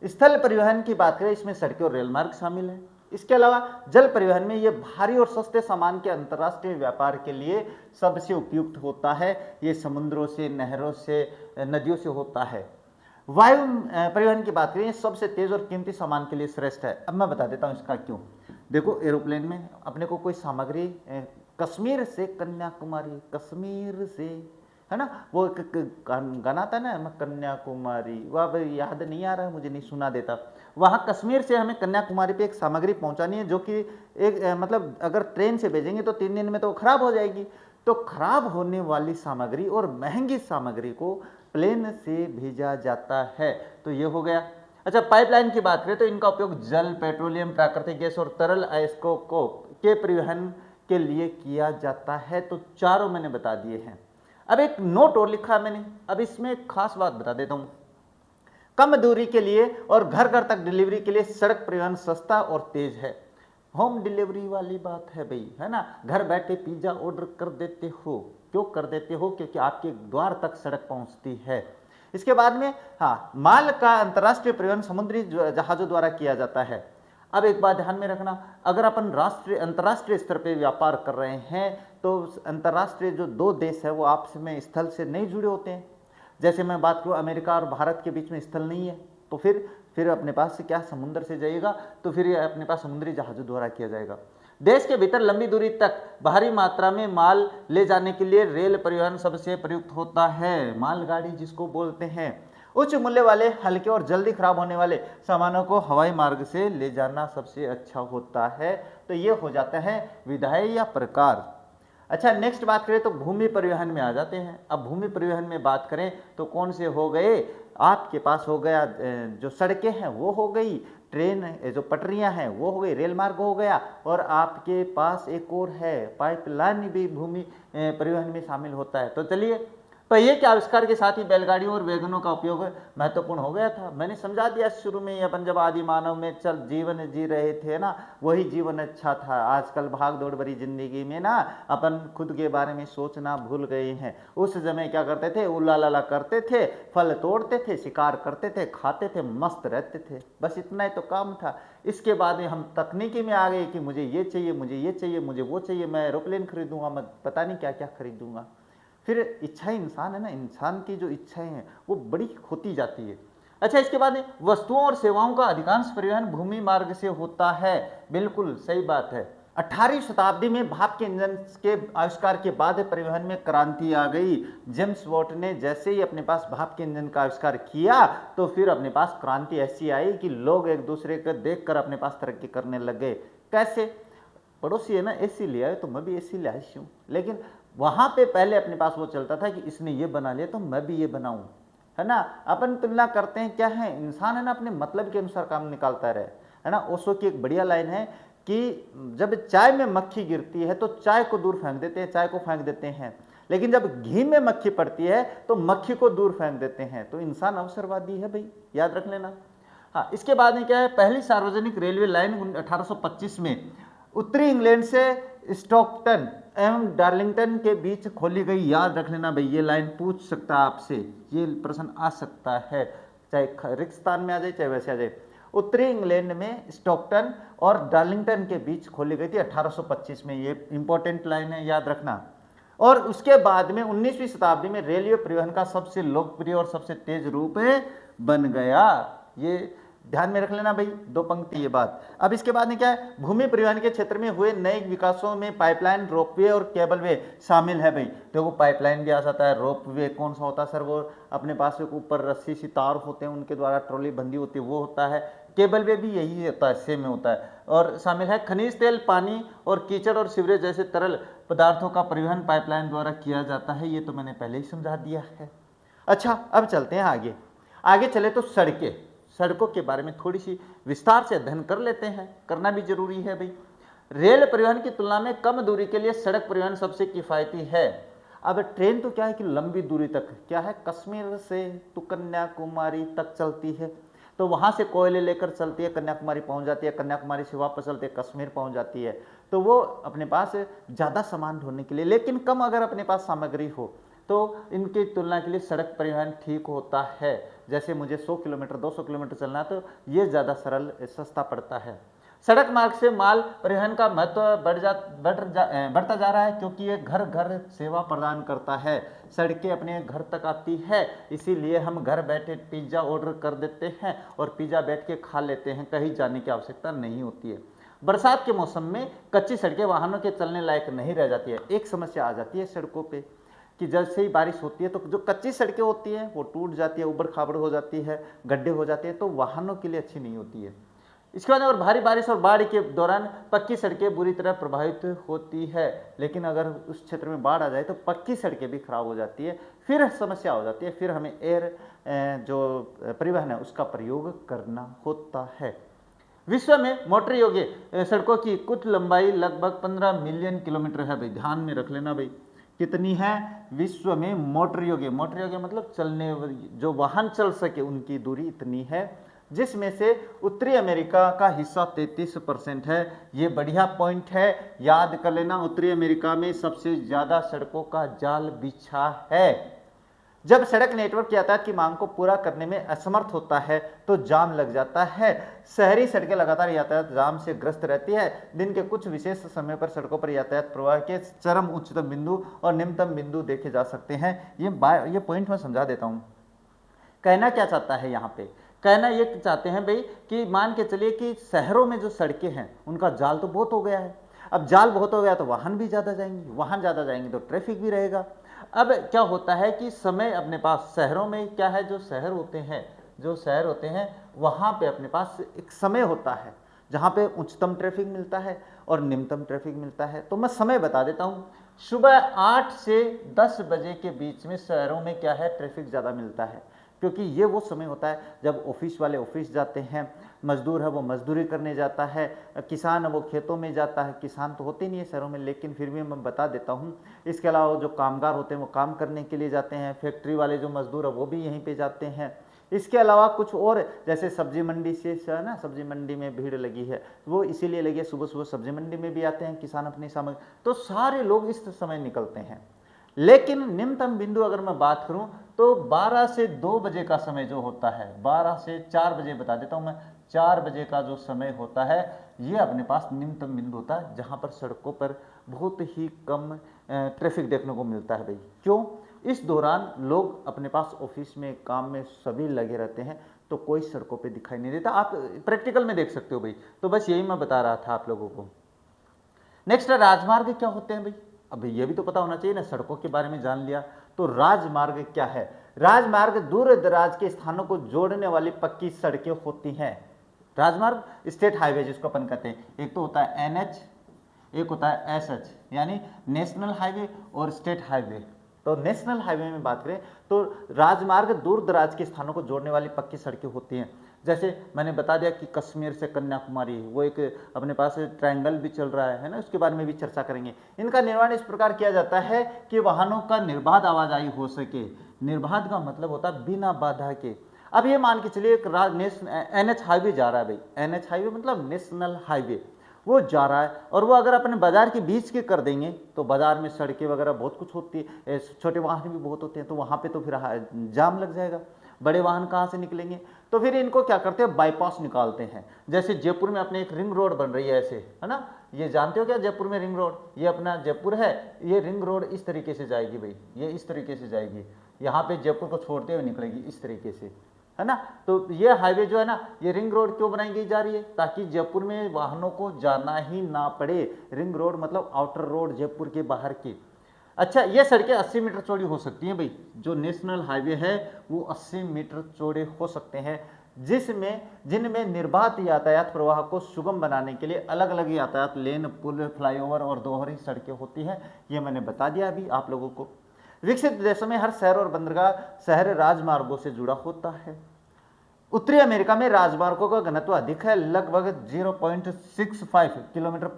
स्थल परिवहन की बात करें, इसमें सड़कें और रेल मार्ग शामिल है। इसके अलावा जल परिवहन में ये भारी और सस्ते सामान के अंतर्राष्ट्रीय व्यापार के लिए सबसे उपयुक्त होता है। ये समुद्रों से, नहरों से, नदियों से होता है। वायु परिवहन की बात करें, सबसे तेज और कीमती सामान के लिए श्रेष्ठ है। अब मैं बता देता हूँ इसका क्यों। देखो, एरोप्लेन में अपने को कोई सामग्री कश्मीर से कन्याकुमारी, कश्मीर से, है ना, वो गाना था ना, मैं कन्याकुमारी, वह याद नहीं आ रहा है मुझे, नहीं सुना देता। वहाँ कश्मीर से हमें कन्याकुमारी पे एक सामग्री पहुँचानी है, जो कि एक मतलब अगर ट्रेन से भेजेंगे तो 3 दिन में तो खराब हो जाएगी। तो खराब होने वाली सामग्री और महंगी सामग्री को प्लेन से भेजा जाता है। तो ये हो गया। अच्छा, पाइपलाइन की बात करें तो इनका उपयोग जल, पेट्रोलियम, प्राकृतिक गैस और तरल अयस्कों को के परिवहन के लिए किया जाता है। तो चारों मैंने बता दिए हैं। अब एक नोट और लिखा मैंने, अब इसमें एक खास बात बता देता हूं। कम दूरी के लिए और घर घर तक डिलीवरी के लिए सड़क परिवहन सस्ता और तेज है। होम डिलीवरी वाली बात है भाई, है ना, घर बैठे पिज्जा ऑर्डर कर देते हो। क्यों कर देते हो? क्योंकि आपके द्वार तक सड़क पहुंचती है। इसके बाद में हाँ, माल का अंतर्राष्ट्रीय परिवहन समुद्री जहाजों द्वारा किया जाता है। अब एक बात ध्यान में रखना, अगर अपन अंतर्राष्ट्रीय स्तर पे व्यापार कर रहे हैं तो अंतर्राष्ट्रीय जो दो देश है वो आपस में स्थल से नहीं जुड़े होते हैं। जैसे मैं बात करूँ अमेरिका और भारत के बीच में स्थल नहीं है, तो फिर अपने पास से क्या समुद्र से जाएगा, तो फिर ये अपने पास समुद्री जहाजों द्वारा किया जाएगा। देश के भीतर लंबी दूरी तक भारी मात्रा में माल ले जाने के लिए रेल परिवहन सबसे प्रयुक्त होता है, मालगाड़ी जिसको बोलते हैं। उच्च मूल्य वाले, हल्के और जल्दी खराब होने वाले सामानों को हवाई मार्ग से ले जाना सबसे अच्छा होता है। तो ये हो जाता है विधायी या प्रकार। अच्छा, नेक्स्ट बात करें तो भूमि परिवहन में आ जाते हैं। अब भूमि परिवहन में बात करें तो कौन से हो गए, आपके पास हो गया जो सड़कें हैं वो हो गई, ट्रेन जो पटरियां हैं वो हो गई, रेल मार्ग हो गया, और आपके पास एक और है पाइपलाइन भी भूमि परिवहन में शामिल होता है। तो चलिए, पहिए के आविष्कार के साथ ही बैलगाड़ियों और वैगनों का उपयोग महत्वपूर्ण हो गया था। मैंने समझा दिया शुरू में ही, अपन जब आदि मानव में चल जीवन जी रहे थे ना, वही जीवन अच्छा था। आजकल भाग दौड़ भरी जिंदगी में ना अपन खुद के बारे में सोचना भूल गए हैं। उस समय क्या करते थे, उल्ला लाला करते थे, फल तोड़ते थे, शिकार करते थे, खाते थे, मस्त रहते थे, बस इतना ही तो काम था। इसके बाद में हम तकनीकी में आ गए कि मुझे ये चाहिए, मुझे ये चाहिए, मुझे वो चाहिए, मैं एरोप्लेन खरीदूंगा, मैं पता नहीं क्या क्या खरीदूंगा। फिर इच्छाएं, इंसान है ना, इंसान की जो इच्छाएं हैं वो बड़ी होती जाती है। अच्छा, इसके बाद वस्तुओं और सेवाओं का अधिकांश परिवहन भूमि मार्ग से होता है। बिल्कुल सही बात है। 18वीं शताब्दी में भाप के इंजन के आविष्कार के बाद परिवहन में क्रांति आ गई। जेम्स वॉट ने जैसे ही अपने पास भाप के इंजन का आविष्कार किया तो फिर अपने पास क्रांति ऐसी आई कि लोग एक दूसरे को देखकर अपने पास तरक्की करने लग गए। कैसे, पड़ोसी है ना एसी ले आए तो मैं भी एसी ले आई हूँ, लेकिन वहां पे पहले अपने पास वो चलता था कि इसने ये बना लिया तो मैं भी ये बनाऊं, है ना। अपन तुलना करते हैं, क्या है, इंसान है ना अपने मतलब के अनुसार काम निकालता रहे, है ना। ओशो की एक बढ़िया लाइन है कि जब चाय में मक्खी गिरती है तो चाय को दूर फेंक देते हैं, चाय को फेंक देते हैं, लेकिन जब घी में मक्खी पड़ती है तो मक्खी को दूर फेंक देते हैं। तो इंसान अवसरवादी है भाई, याद रख लेना। हाँ, इसके बाद में क्या है, पहली सार्वजनिक रेलवे लाइन 1825 में उत्तरी इंग्लैंड से स्टॉकटन एवं डार्लिंगटन के बीच खोली गई। याद रख लेना भाई, ये लाइन पूछ सकता है आपसे, ये प्रश्न आ सकता है, चाहे रिक्त स्थान में आ जाए चाहे वैसे आ जाए। उत्तरी इंग्लैंड में स्टॉकटन और डार्लिंगटन के बीच खोली गई थी 1825 में, ये इंपॉर्टेंट लाइन है, याद रखना। और उसके बाद में 19वीं शताब्दी में रेलवे परिवहन का सबसे लोकप्रिय और सबसे तेज रूप बन गया। ये ध्यान में रख लेना भाई, दो पंक्ति ये बात। अब इसके बाद में क्या है, भूमि परिवहन के क्षेत्र में हुए नए विकासों में पाइपलाइन, रोपवे और केबलवे शामिल है भाई। देखो, पाइपलाइन भी आ जाता है, रोपवे कौन सा होता है सर, वो अपने पास ऊपर रस्सी सी तार होते हैं, उनके द्वारा ट्रॉली बंधी होती है, वो होता है। केबलवे भी यही होता है, सेम में होता है। और शामिल है खनिज तेल, पानी और कीचड़ और सीवरेज जैसे तरल पदार्थों का परिवहन पाइपलाइन द्वारा किया जाता है। ये तो मैंने पहले ही समझा दिया है। अच्छा, अब चलते हैं आगे चले तो सड़कों के बारे में थोड़ी सी विस्तार से अध्ययन कर लेते हैं, करना भी जरूरी है भाई। रेल परिवहन की तुलना में कम दूरी के लिए सड़क परिवहन सबसे किफायती है। अब ट्रेन तो क्या है कि लंबी दूरी तक, क्या है, कश्मीर से तो कन्याकुमारी तक चलती है, तो वहां से कोयले लेकर चलती है, कन्याकुमारी पहुंच जाती है, कन्याकुमारी से वापस चलते है कश्मीर पहुंच जाती है। तो वो अपने पास ज़्यादा सामान ढोने के लिए, लेकिन कम अगर अपने पास सामग्री हो तो इनकी तुलना के लिए सड़क परिवहन ठीक होता है। जैसे मुझे 100 किलोमीटर 200 किलोमीटर चलना है तो ये ज़्यादा सरल सस्ता पड़ता है। सड़क मार्ग से माल परिवहन का महत्व बढ़ता जा रहा है, क्योंकि ये घर घर सेवा प्रदान करता है। सड़कें अपने घर तक आती है, इसीलिए हम घर बैठे पिज्ज़ा ऑर्डर कर देते हैं और पिज्ज़ा बैठ के खा लेते हैं, कहीं जाने की आवश्यकता नहीं होती है। बरसात के मौसम में कच्ची सड़कें वाहनों के चलने लायक नहीं रह जाती है। एक समस्या आ जाती है सड़कों पे कि जैसे ही बारिश होती है तो जो कच्ची सड़कें होती हैं वो टूट जाती है, ऊबड़ खाबड़ हो जाती है, गड्ढे हो जाते हैं, तो वाहनों के लिए अच्छी नहीं होती है। इसके बाद और भारी बारिश और बाढ़ के दौरान पक्की सड़कें बुरी तरह प्रभावित होती है, लेकिन अगर उस क्षेत्र में बाढ़ आ जाए तो पक्की सड़कें भी खराब हो जाती है, फिर समस्या हो जाती है, फिर हमें एयर जो परिवहन है उसका प्रयोग करना होता है। विश्व में मोटर योग्य सड़कों की कुल लंबाई लगभग 15 मिलियन किलोमीटर है भाई, ध्यान में रख लेना भाई। कितनी है विश्व में मोटर योग्य मतलब चलने, जो वाहन चल सके उनकी दूरी इतनी है, जिसमें से उत्तरी अमेरिका का हिस्सा 33% है। ये बढ़िया पॉइंट है, याद कर लेना। उत्तरी अमेरिका में सबसे ज्यादा सड़कों का जाल बिछा है। जब सड़क नेटवर्क यातायात की मांग को पूरा करने में असमर्थ होता है तो जाम लग जाता है। शहरी सड़कें लगातार यातायात जाम से ग्रस्त रहती है। दिन के कुछ विशेष समय पर सड़कों पर यातायात प्रवाह के चरम उच्चतम बिंदु और निम्नतम बिंदु देखे जा सकते हैं। ये पॉइंट मैं समझा देता हूँ। कहना क्या चाहता है यहाँ पे, कहना ये चाहते हैं भाई कि मान के चलिए कि शहरों में जो सड़कें हैं उनका जाल तो बहुत हो गया है। अब जाल बहुत हो गया तो वाहन भी ज़्यादा जाएंगे, वाहन ज़्यादा जाएंगे तो ट्रैफिक भी रहेगा। अब क्या होता है कि समय अपने पास शहरों में क्या है, जो शहर होते हैं वहाँ पे अपने पास एक समय होता है जहाँ पे उच्चतम ट्रैफिक मिलता है और निम्नतम ट्रैफिक मिलता है। तो मैं समय बता देता हूँ। सुबह 8 से 10 बजे के बीच में शहरों में क्या है, ट्रैफिक ज़्यादा मिलता है, क्योंकि ये वो समय होता है जब ऑफिस वाले ऑफिस जाते हैं, मजदूर है वो मजदूरी करने जाता है, किसान है वो खेतों में जाता है। किसान तो होते नहीं है शहरों में, लेकिन फिर भी मैं बता देता हूँ। इसके अलावा जो कामगार होते हैं वो काम करने के लिए जाते हैं, फैक्ट्री वाले जो मजदूर है वो भी यहीं पे जाते हैं। इसके अलावा कुछ और, जैसे सब्जी मंडी से है ना, सब्जी मंडी में भीड़ लगी है, वो इसीलिए लगी है, सुबह सुबह सब्जी मंडी में भी आते हैं किसान अपनी सामग्री, तो सारे लोग इस समय निकलते हैं। लेकिन निम्नतम बिंदु अगर मैं बात करूं तो 12 से 2 बजे का समय जो होता है, 12 से 4 बजे बता देता हूं मैं, 4 बजे का जो समय होता है ये अपने पास निम्नतम बिंदु होता है जहां पर सड़कों पर बहुत ही कम ट्रैफिक देखने को मिलता है भाई। क्यों? इस दौरान लोग अपने पास ऑफिस में, काम में सभी लगे रहते हैं, तो कोई सड़कों पे दिखाई नहीं देता। आप प्रैक्टिकल में देख सकते हो भाई। तो बस यही मैं बता रहा था आप लोगों को। नेक्स्ट, राजमार्ग क्या होते हैं भाई? अब ये भी तो पता होना चाहिए ना, सड़कों के बारे में जान लिया तो राजमार्ग क्या है? राजमार्ग दूर दराज के स्थानों को जोड़ने वाली पक्की सड़कें होती हैं। राजमार्ग स्टेट हाईवे जिसको अपन कहते हैं, एक तो होता है एनएच, एक होता है एसएच, यानी नेशनल हाईवे और स्टेट हाईवे। तो नेशनल हाईवे में बात करें तो राजमार्ग दूर दराज के स्थानों को जोड़ने वाली पक्की सड़कें होती हैं। जैसे मैंने बता दिया कि कश्मीर से कन्याकुमारी, वो एक अपने पास ट्रायंगल भी चल रहा है ना, उसके बारे में भी चर्चा करेंगे। इनका निर्माण इस प्रकार किया जाता है कि वाहनों का निर्बाध आवाजाही हो सके। निर्बाध का मतलब होता है बिना बाधा के। अब ये मान के चलिए एक एनएच हाईवे जा रहा है भाई, एनएच हाईवे मतलब नेशनल हाईवे, वो जा रहा है और वो अगर अपने बाजार के बीच के कर देंगे तो बाजार में सड़कें वगैरह बहुत कुछ होती है, छोटे वाहन भी बहुत होते हैं, तो वहाँ पे तो फिर जाम लग जाएगा। बड़े वाहन कहाँ से निकलेंगे? तो फिर इनको क्या करते हैं, बाईपास निकालते हैं। जैसे जयपुर में अपने एक रिंग रोड बन रही है ऐसे, है ना, ये जानते हो क्या जयपुर में रिंग रोड? ये अपना जयपुर है, ये रिंग रोड इस तरीके से जाएगी भाई, ये इस तरीके से जाएगी, यहाँ पे जयपुर को छोड़ते हुए निकलेगी इस तरीके से, है ना। तो ये हाईवे जो है ना, ये रिंग रोड क्यों बनाई जा रही है? ताकि जयपुर में वाहनों को जाना ही ना पड़े। रिंग रोड मतलब आउटर रोड, जयपुर के बाहर की। अच्छा, ये सड़कें 80 मीटर चौड़ी हो सकती हैं भाई। जो नेशनल हाईवे है वो 80 मीटर चौड़े हो सकते हैं, जिनमें निर्बाध यातायात प्रवाह को सुगम बनाने के लिए अलग अलग यातायात लेन, पुल, फ्लाईओवर और दोहरी सड़कें होती हैं। ये मैंने बता दिया अभी आप लोगों को। विकसित देशों में हर शहर और बंदरगाह शहर राजमार्गों से जुड़ा होता है। उत्तरी अमेरिका में राजमार्गों का घनत्व अधिक है, लगभग 0.65 किलोमीटर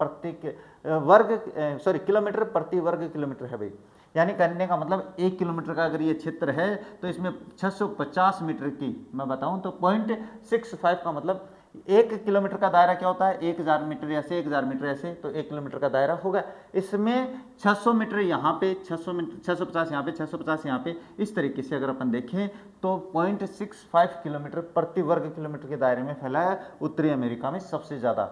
प्रति वर्ग किलोमीटर है भाई। यानी कहने का मतलब 1 किलोमीटर का अगर ये क्षेत्र है तो इसमें 650 मीटर की मैं बताऊं तो 0.65 का मतलब 1 किलोमीटर का दायरा क्या होता है, 1000 मीटर ऐसे, 1000 मीटर ऐसे, तो 1 किलोमीटर का दायरा होगा। इसमें 600 मीटर यहाँ पे, 600 मीटर, 650 यहाँ पे, 650 यहाँ पे, इस तरीके से अगर अपन देखें तो 0.65 किलोमीटर प्रति वर्ग किलोमीटर के दायरे में फैला है उत्तरी अमेरिका में सबसे ज़्यादा।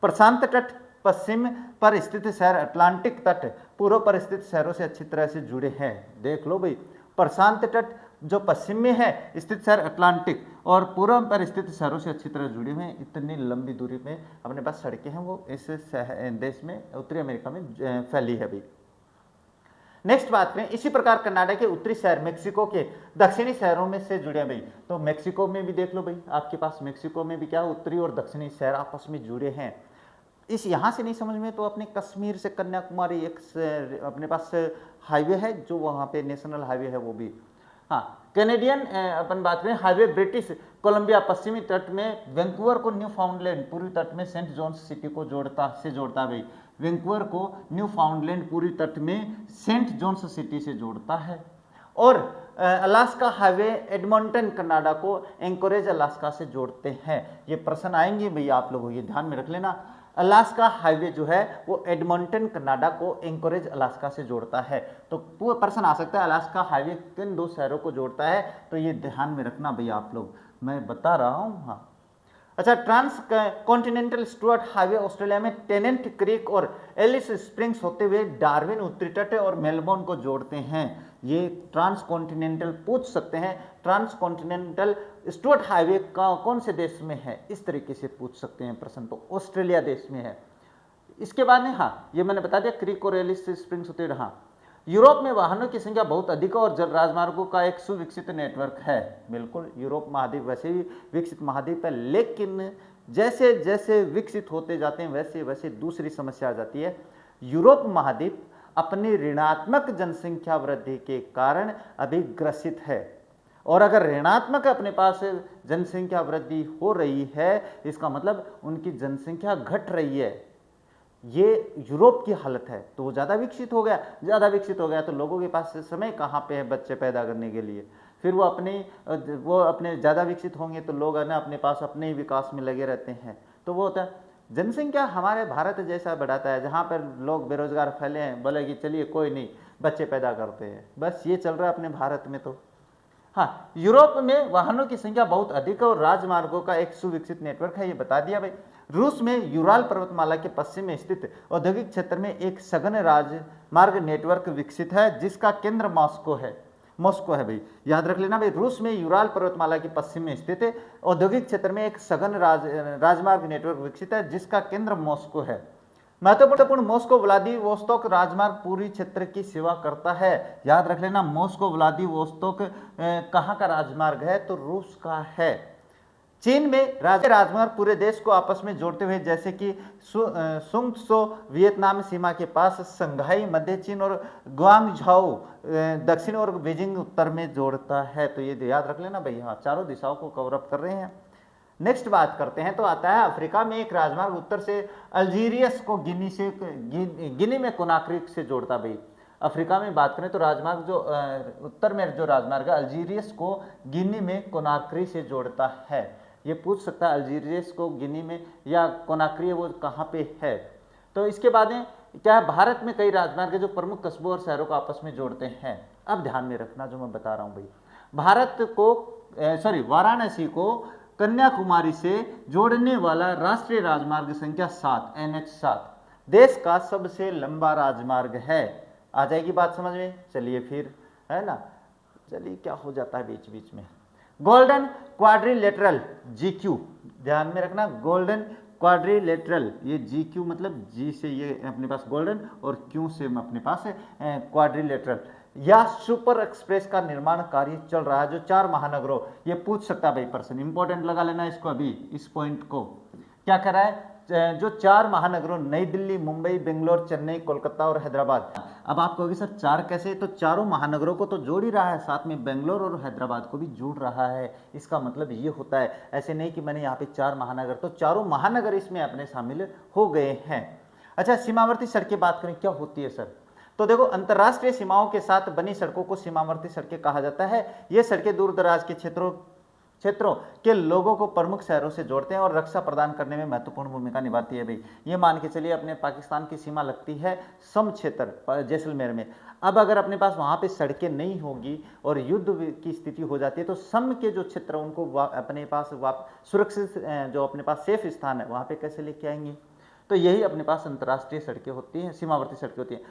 प्रशांत तट पश्चिम पर स्थित शहर अटलांटिक तट पूर्व पर स्थित शहरों से अच्छी तरह से जुड़े हैं। देख लो भाई, प्रशांत तट जो पश्चिम में है स्थित शहर अटलांटिक और पूर्व पर स्थित शहरों से अच्छी तरह जुड़े हुए हैं। इतनी लंबी दूरी में अपने पास सड़कें हैं, वो इस देश में, उत्तरी अमेरिका में फैली है भाई। नेक्स्ट बात करें, इसी प्रकार कनाडा के उत्तरी शहर मेक्सिको के दक्षिणी शहरों में से जुड़े हैं भाई। तो मेक्सिको में भी देख लो भाई, आपके पास मेक्सिको में भी क्या उत्तरी और दक्षिणी शहर आपस में जुड़े हैं। इस यहाँ से नहीं समझ में तो अपने कश्मीर से कन्याकुमारी एक अपने पास हाईवे है जो वहाँ पे नेशनल हाईवे है वो भी। हाँ, कैनेडियन अपन बात करें हाईवे ब्रिटिश कोलंबिया पश्चिमी तट में वैंकूवर को न्यू फाउंडलैंड पूर्वी तट में सेंट जॉन्स सिटी को जोड़ता है भाई। वैंकूवर को न्यू फाउंडलैंड पूर्वी तट में सेंट जॉन्स सिटी से जोड़ता है। और अलास्का हाईवे एडमंटन कनाडा को एंकोरेज अलास्का से जोड़ते हैं। ये प्रश्न आएंगे भैया आप लोगों, ये ध्यान में रख लेना। अलास्का हाईवे जो है वो एडमंटन कनाडा को एंकोरेज अलास्का से जोड़ता है। तो पूरा प्रश्न आ सकता है अलास्का हाईवे किन दो शहरों को जोड़ता है, तो ये ध्यान में रखना भैया आप लोग, मैं बता रहा हूँ। हाँ, अच्छा, transcontinental Stuart highway Australia में टेनेंट क्रीक और एलिस स्प्रिंग्स होते हुए डार्विन उत्तरी तट और मेलबोर्न को जोड़ते हैं। ये ट्रांस कॉन्टिनेंटल पूछ सकते हैं, ट्रांस कॉन्टिनेंटल स्टुअर्ट हाईवे कौन से देश में है, इस तरीके से पूछ सकते हैं प्रश्न, तो ऑस्ट्रेलिया देश में है। इसके बाद में हाँ, ये मैंने बता दिया क्रीक और एलिस स्प्रिंग्स होते हुए। हाँ, यूरोप में वाहनों की संख्या बहुत अधिक है और जल राजमार्गों का एक सुविकसित नेटवर्क है। बिल्कुल, यूरोप महाद्वीप वैसे ही विकसित महाद्वीप है, लेकिन जैसे जैसे विकसित होते जाते हैं वैसे वैसे दूसरी समस्या आ जाती है। यूरोप महाद्वीप अपनी ऋणात्मक जनसंख्या वृद्धि के कारण अभी ग्रसित है, और अगर ऋणात्मक अपने पास जनसंख्या वृद्धि हो रही है, इसका मतलब उनकी जनसंख्या घट रही है। ये यूरोप की हालत है, तो वो ज़्यादा विकसित हो गया, ज़्यादा विकसित हो गया तो लोगों के पास समय कहाँ पे है बच्चे पैदा करने के लिए। फिर वो अपने ज़्यादा विकसित होंगे तो लोग है ना अपने पास अपने ही विकास में लगे रहते हैं। तो वो होता है, जनसंख्या हमारे भारत जैसा बढ़ाता है, जहाँ पर लोग बेरोजगार फैले हैं, बोले कि चलिए कोई नहीं बच्चे पैदा करते हैं, बस ये चल रहा है अपने भारत में। तो हाँ, यूरोप में वाहनों की संख्या बहुत अधिक है और राजमार्गों का एक सुविकसित नेटवर्क है, ये बता दिया भाई। रूस में यूराल पर्वतमाला के पश्चिम में स्थित औद्योगिक क्षेत्र में एक सघन राजमार्ग नेटवर्क विकसित है जिसका केंद्र मॉस्को है भाई, याद रख लेना भाई। रूस में यूराल पर्वतमाला के पश्चिम में स्थित औद्योगिक क्षेत्र में एक सघन राजमार्ग नेटवर्क विकसित है जिसका केंद्र मॉस्को है। महत्वपूर्ण, मॉस्को व्लादिवोस्तोक राजमार्ग पूरी क्षेत्र की सेवा करता है। याद रख लेना, मॉस्को व्लादिवोस्तोक कहाँ का राजमार्ग है, तो रूस का है। चीन में राजमार्ग पूरे देश को आपस में जोड़ते हुए, जैसे कि सुंगत्सो वियतनाम सीमा के पास, संघाई मध्य चीन और ग्वांगझाओ दक्षिण और बीजिंग उत्तर में जोड़ता है। तो ये याद रख लेना भाई, हाँ, चारों दिशाओं को कवर अप कर रहे हैं। नेक्स्ट बात करते हैं, तो आता है अफ्रीका में एक राजमार्ग उत्तर से अल्जीरियस को गिनी में कोनाक्री से जोड़ता भाई। अफ्रीका में बात करें तो राजमार्ग जो उत्तर में जो राजमार्ग है अल्जीरियस को गिनी में कोनाक्री से जोड़ता है। ये पूछ सकता है अल्जीरियस को गिनी में या कोनाक्री वो कहाँ पे है। तो इसके बाद में क्या है, भारत में कई राजमार्ग है जो प्रमुख कस्बों और शहरों को आपस में जोड़ते हैं। अब ध्यान में रखना जो मैं बता रहा हूँ भाई, वाराणसी को कन्याकुमारी से जोड़ने वाला राष्ट्रीय राजमार्ग संख्या 7 NH7 देश का सबसे लंबा राजमार्ग है। आ जाएगी बात समझ में, चलिए फिर, है ना, चलिए क्या हो जाता है बीच बीच में। गोल्डन क्वाड्रिलेटरल GQ, ध्यान में रखना, गोल्डन क्वाड्रिलेटरल, ये GQ मतलब G से ये अपने पास गोल्डन और Q से अपने पास है क्वाड्रिलेटरल, या सुपर एक्सप्रेस का निर्माण कार्य चल रहा है जो 4 महानगरों, ये पूछ सकता है भाई पर्सन, इंपॉर्टेंट लगा लेना इसको अभी, इस पॉइंट को। क्या कर रहा है, जो 4 महानगरों नई दिल्ली, मुंबई, बेंगलोर, चेन्नई, कोलकाता और हैदराबाद। अब आप कहोगे सर 4 कैसे, तो चारों महानगरों को तो जोड़ ही रहा है, साथ में बेंगलोर और हैदराबाद को भी जोड़ रहा है। इसका मतलब ये होता है, ऐसे नहीं कि मैंने यहाँ पे 4 महानगर, तो चारों महानगर इसमें अपने शामिल हो गए हैं। अच्छा, सीमावर्ती सड़कें बात करें, क्या होती है सर, तो देखो अंतर्राष्ट्रीय सीमाओं के साथ बनी सड़कों को सीमावर्ती सड़कें कहा जाता है। ये सड़कें दूर दराज के क्षेत्रों के लोगों को प्रमुख शहरों से जोड़ते हैं और रक्षा प्रदान करने में महत्वपूर्ण भूमिका निभाती है भाई। ये मान के चलिए अपने पाकिस्तान की सीमा लगती है सम क्षेत्र जैसलमेर में। अब अगर अपने पास वहाँ पे सड़कें नहीं होगी और युद्ध की स्थिति हो जाती है तो सम के जो क्षेत्र उनको अपने पास सुरक्षित जो अपने पास सेफ स्थान है वहाँ पे कैसे लेके आएंगे। तो यही अपने पास अंतर्राष्ट्रीय सड़कें होती हैं, सीमावर्ती सड़कें होती हैं।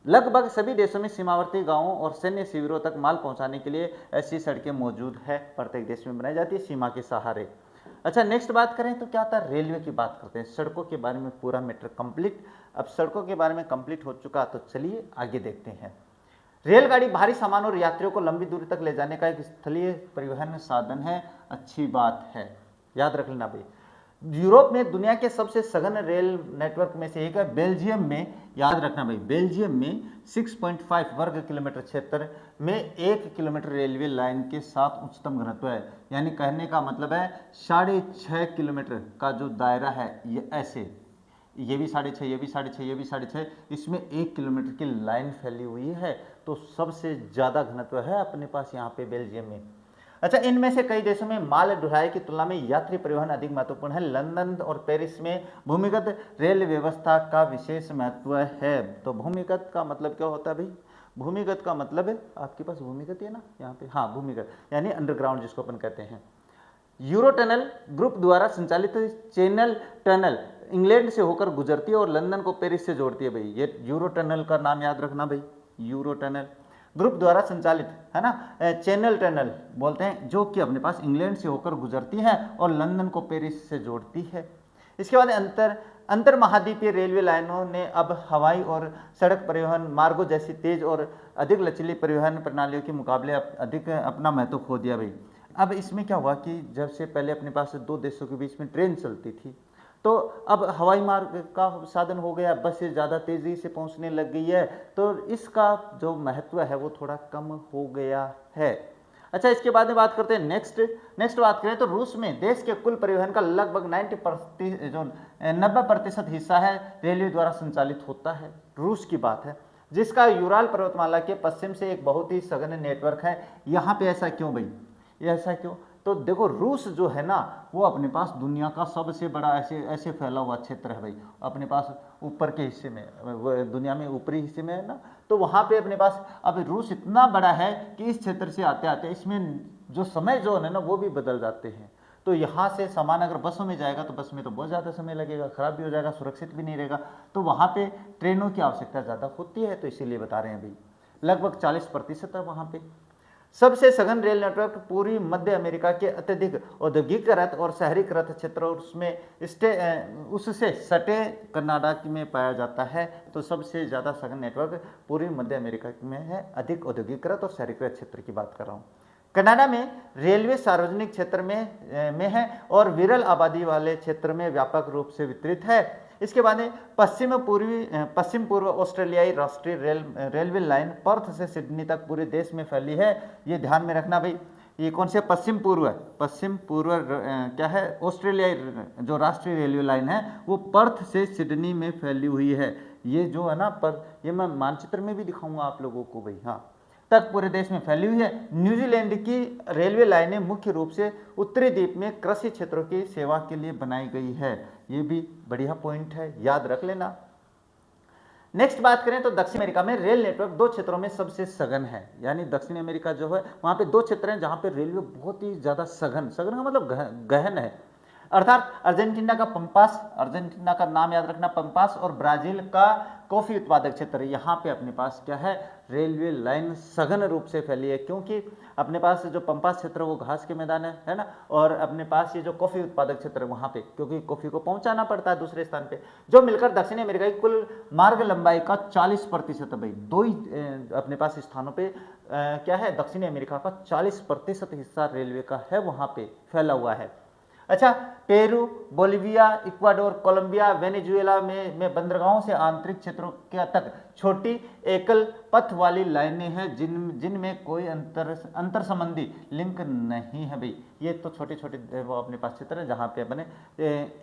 लगभग सभी देशों में सीमावर्ती गांवों और सैन्य शिविरों तक माल पहुंचाने के लिए ऐसी सड़कें मौजूद है, प्रत्येक देश में बनाई जाती है सीमा के सहारे। अच्छा, नेक्स्ट बात करें तो क्या आता है, रेलवे की बात करते हैं। सड़कों के बारे में पूरा मैटर कंप्लीट, अब सड़कों के बारे में कंप्लीट हो चुका, तो चलिए आगे देखते हैं। रेलगाड़ी भारी सामान और यात्रियों को लंबी दूरी तक ले जाने का एक स्थलीय परिवहन साधन है, अच्छी बात है, याद रख लेना भाई। यूरोप में दुनिया के सबसे सघन रेल नेटवर्क में से एक है। बेल्जियम में, याद रखना भाई, बेल्जियम में 6.5 वर्ग किलोमीटर क्षेत्र में 1 किलोमीटर रेलवे लाइन के साथ उच्चतम घनत्व है। यानी कहने का मतलब है 6.5 किलोमीटर का जो दायरा है, ये ऐसे, ये भी 6.5, ये भी 6.5, ये भी 6.5, इसमें 1 किलोमीटर की लाइन फैली हुई है। तो सबसे ज़्यादा घनत्व है अपने पास यहाँ पे बेल्जियम में। अच्छा, इनमें से कई देशों में माल ढुलाई की तुलना में यात्री परिवहन अधिक महत्वपूर्ण है। लंदन और पेरिस में भूमिगत रेल व्यवस्था का विशेष महत्व है। तो भूमिगत का मतलब क्या होता है भाई? भूमिगत का मतलब है आपके पास भूमिगत है ना यहाँ पे, हाँ भूमिगत यानी अंडरग्राउंड जिसको अपन कहते हैं। यूरो टनल ग्रुप द्वारा संचालित चैनल टनल इंग्लैंड से होकर गुजरती है और लंदन को पेरिस से जोड़ती है भाई। ये यूरो टनल का नाम याद रखना भाई, यूरो टनल ग्रुप द्वारा संचालित है ना, चैनल टनल बोलते हैं, जो कि अपने पास इंग्लैंड से होकर गुजरती है और लंदन को पेरिस से जोड़ती है। इसके बाद अंतर महाद्वीपीय रेलवे लाइनों ने अब हवाई और सड़क परिवहन मार्गों जैसी तेज और अधिक लचीली परिवहन प्रणालियों के मुकाबले अधिक अपना महत्व खो दिया भाई। अब इसमें क्या हुआ कि जब से पहले अपने पास दो देशों के बीच में ट्रेन चलती थी, तो अब हवाई मार्ग का साधन हो गया, बसें ज़्यादा तेज़ी से पहुंचने लग गई है, तो इसका जो महत्व है वो थोड़ा कम हो गया है। अच्छा, इसके बाद में बात करते हैं नेक्स्ट बात करें तो रूस में देश के कुल परिवहन का लगभग 90% हिस्सा है रेलवे द्वारा संचालित होता है। रूस की बात है, जिसका यूराल पर्वतमाला के पश्चिम से एक बहुत ही सघन नेटवर्क है। यहाँ पे ऐसा क्यों भाई, ये ऐसा क्यों? तो देखो, रूस जो है ना वो अपने पास दुनिया का सबसे बड़ा ऐसे फैला हुआ क्षेत्र है भाई। अपने पास ऊपर के हिस्से में, दुनिया में ऊपरी हिस्से में है ना, तो वहाँ पे अपने पास अब रूस इतना बड़ा है कि इस क्षेत्र से आते आते इसमें जो समय जोन है ना वो भी बदल जाते हैं। तो यहाँ से सामान अगर बसों में जाएगा तो बस में तो बहुत ज़्यादा समय लगेगा, खराब भी हो जाएगा, सुरक्षित भी नहीं रहेगा। तो वहाँ पे ट्रेनों की आवश्यकता ज़्यादा होती है, तो इसीलिए बता रहे हैं भाई लगभग 40% है वहाँ पे। सबसे सघन रेल नेटवर्क पूरी मध्य अमेरिका के अत्यधिक औद्योगिकरण और शहरीकृत क्षेत्र उससे सटे कनाडा में पाया जाता है। तो सबसे ज़्यादा सघन नेटवर्क पूरी मध्य अमेरिका में है, अधिक औद्योगिकरण और शहरीकृत क्षेत्र की बात कर रहा हूँ। कनाडा में रेलवे सार्वजनिक क्षेत्र में है और विरल आबादी वाले क्षेत्र में व्यापक रूप से वितरित है। इसके बाद पश्चिम पूर्व ऑस्ट्रेलियाई राष्ट्रीय रेलवे लाइन पर्थ से सिडनी तक पूरे देश में फैली है। ये ध्यान में रखना भाई, ये कौन से पश्चिम पूर्व है? पश्चिम पूर्व क्या है? ऑस्ट्रेलियाई जो राष्ट्रीय रेलवे लाइन है वो पर्थ से सिडनी में फैली हुई है। ये जो है ना, पर ये मैं मानचित्र में भी दिखाऊंगा आप लोगों को भाई, हाँ, तक पूरे देश में फैली हुई है। न्यूजीलैंड की रेलवे लाइनें मुख्य रूप से उत्तरी द्वीप में कृषि क्षेत्रों की सेवा के लिए बनाई गई है। ये भी बढ़िया पॉइंट है, याद रख लेना। नेक्स्ट बात करें तो दक्षिण अमेरिका में रेल नेटवर्क दो क्षेत्रों में सबसे सघन है। यानी दक्षिण अमेरिका जो है वहां पे दो क्षेत्र हैं जहां पे रेलवे बहुत ही ज्यादा सघन का मतलब गहन है, अर्थात अर्जेंटीना का पंपास, अर्जेंटीना का नाम याद रखना पंपास, और ब्राजील का कॉफी उत्पादक क्षेत्र। यहाँ पे अपने पास क्या है? रेलवे लाइन सघन रूप से फैली है, क्योंकि अपने पास जो पंपास क्षेत्र वो घास के मैदान है ना, और अपने पास ये जो कॉफी उत्पादक क्षेत्र है वहाँ पे क्योंकि कॉफी को पहुँचाना पड़ता है दूसरे स्थान पे, जो मिलकर दक्षिण अमेरिका की कुल मार्ग लंबाई का 40% है भाई। दो ही अपने पास स्थानों पे क्या है? दक्षिण अमेरिका का 40% हिस्सा रेलवे का है, वहाँ पे फैला हुआ है। अच्छा, Peru, Bolivia, Ecuador, Colombia, Venezuela में बंदरगाहों से आंतरिक क्षेत्रों के तक छोटी एकल पथ वाली लाइनें हैं जिनमें कोई अंतर संबंधी लिंक नहीं है भाई। ये तो छोटे छोटे वो अपने पास क्षेत्र है जहाँ पे अपने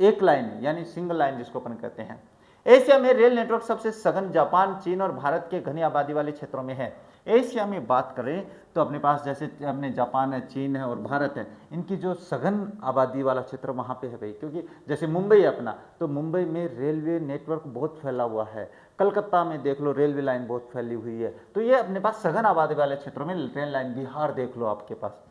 एक लाइन यानी सिंगल लाइन जिसको अपन कहते हैं। एशिया में रेल नेटवर्क सबसे सघन जापान, चीन और भारत के घनी आबादी वाले क्षेत्रों में है। एशिया में बात करें तो अपने पास जैसे अपने जापान है, चीन है और भारत है, इनकी जो सघन आबादी वाला क्षेत्र वहाँ पे है भाई, क्योंकि जैसे मुंबई है अपना, तो मुंबई में रेलवे नेटवर्क बहुत फैला हुआ है। कलकत्ता में देख लो रेलवे लाइन बहुत फैली हुई है। तो ये अपने पास सघन आबादी वाले क्षेत्रों में रेल लाइन। बिहार देख लो, आपके पास